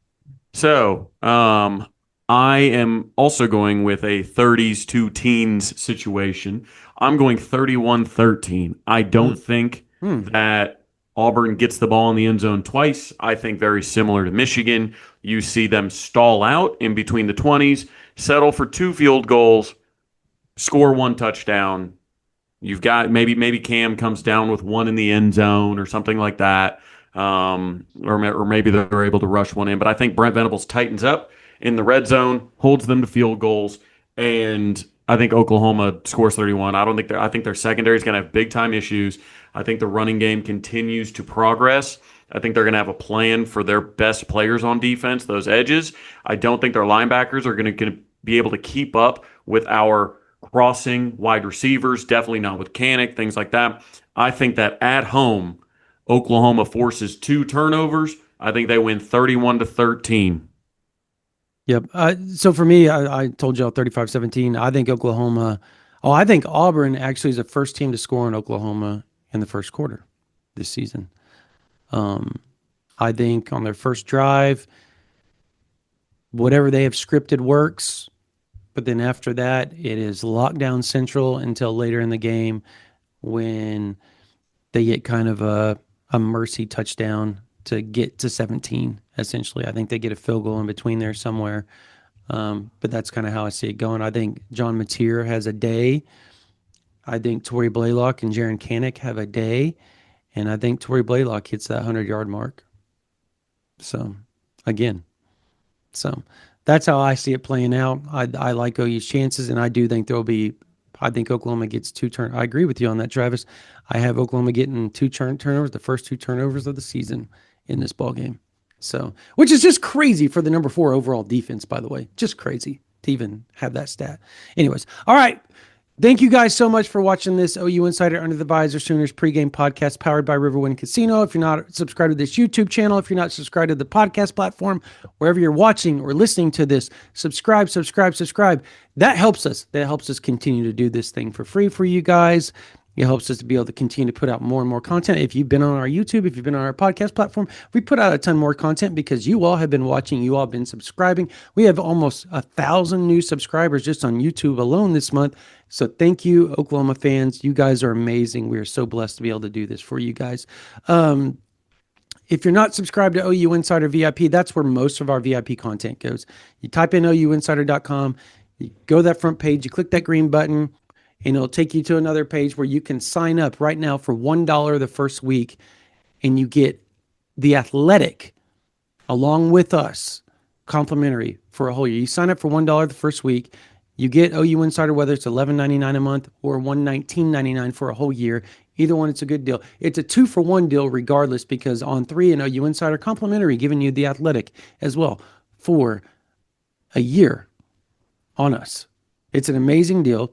So I am also going with a 30s to teens situation. I'm going 31-13. I don't think that Auburn gets the ball in the end zone twice. I think very similar to Michigan. You see them stall out in between the 20s, settle for 2 field goals, score 1 touchdown. You've got maybe Cam comes down with 1 in the end zone or something like that, or maybe they're able to rush 1 in. But I think Brent Venables tightens up in the red zone, holds them to field goals, and I think Oklahoma scores 31. I think their secondary is going to have big time issues. I think the running game continues to progress. I think they're going to have a plan for their best players on defense, those edges. I don't think their linebackers are going to be able to keep up with our crossing wide receivers, definitely not with Canick, things like that. I think that at home, Oklahoma forces 2 turnovers. I think they win 31-13. Yep. So for me, I told y'all 35-17. I think I think Auburn actually is the first team to score in Oklahoma in the first quarter this season. I think on their first drive, whatever they have scripted works. But then after that, it is lockdown central until later in the game when they get kind of a mercy touchdown to get to 17, essentially. I think they get a field goal in between there somewhere. But that's kind of how I see it going. I think John Mateer has a day. I think Torrey Blaylock and Jaron Canick have a day. And I think Torrey Blaylock hits that 100-yard mark. So, again. So that's how I see it playing out. I like OU's chances, and I do think I think Oklahoma gets 2 turnovers. I agree with you on that, Travis. I have Oklahoma getting 2 turnovers, the first 2 turnovers of the season in this ball game. So, which is just crazy for the number 4 overall defense, by the way. Just crazy to even have that stat. Anyways, all right. Thank you guys so much for watching this OU Insider Under the Visor Sooners pregame podcast powered by Riverwind Casino. If you're not subscribed to this YouTube channel, if you're not subscribed to the podcast platform, wherever you're watching or listening to this, subscribe. That helps us. That helps us continue to do this thing for free for you guys. It helps us to be able to continue to put out more and more content. If you've been on our YouTube, if you've been on our podcast platform, we put out a ton more content because you all have been watching, you all have been subscribing. We have almost 1,000 new subscribers just on YouTube alone this month. So thank you, Oklahoma fans. You guys are amazing. We are so blessed to be able to do this for you guys. If you're not subscribed to OU Insider VIP, that's where most of our VIP content goes. You type in ouinsider.com, you go to that front page, you click that green button, and it'll take you to another page where you can sign up right now for $1 the first week, and you get The Athletic along with us, complimentary for a whole year. You sign up for $1 the first week, you get OU Insider, whether it's $11.99 a month or $119.99 for a whole year. Either one, it's a good deal. It's a 2-for-1 deal regardless, because on 3 and OU Insider complimentary, giving you The Athletic as well for a year on us. It's an amazing deal.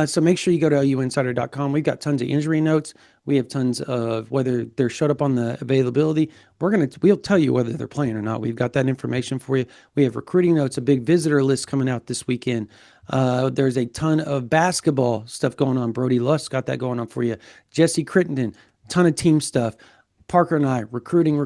So make sure you go to ouinsider.com. We've got tons of injury notes. We have tons of whether they're showed up on the availability. We'll tell you whether they're playing or not. We've got that information for you. We have recruiting notes, a big visitor list coming out this weekend. There's a ton of basketball stuff going on. Brody Lusk got that going on for you. Jesse Crittenden, ton of team stuff. Parker and I, recruiting,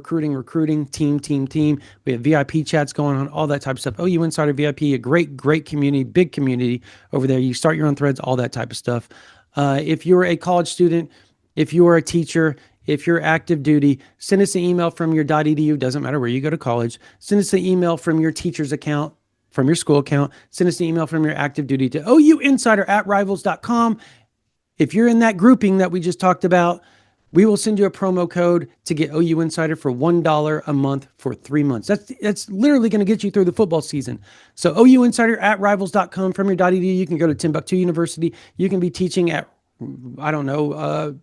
team. We have VIP chats going on, all that type of stuff. OU Insider VIP, a great community, big community over there. You start your own threads, all that type of stuff. If you're a college student, if you're a teacher, if you're active duty, send us an email from your .edu. Doesn't matter where you go to college. Send us an email from your teacher's account, from your school account. Send us an email from your active duty to ouinsider@rivals.com. If you're in that grouping that we just talked about, we will send you a promo code to get OU Insider for $1 a month for 3 months. That's literally going to get you through the football season. So OU Insider @rivals.com from your .edu. You can go to Timbuktu University. You can be teaching at,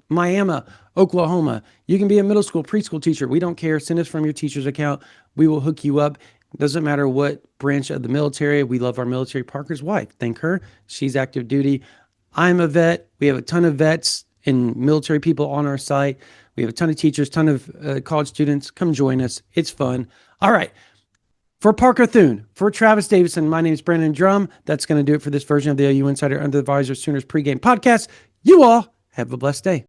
Miami, Oklahoma. You can be a middle school, preschool teacher. We don't care. Send us from your teacher's account. We will hook you up. Doesn't matter what branch of the military. We love our military. Parker's wife. Thank her. She's active duty. I'm a vet. We have a ton of vets and military people on our site. We have a ton of teachers, ton of college students. Come join us. It's fun. All right. For Parker Thune, for Travis Davison, my name is Brandon Drum. That's going to do it for this version of the OU Insider Under the Visor Sooners pregame podcast. You all have a blessed day.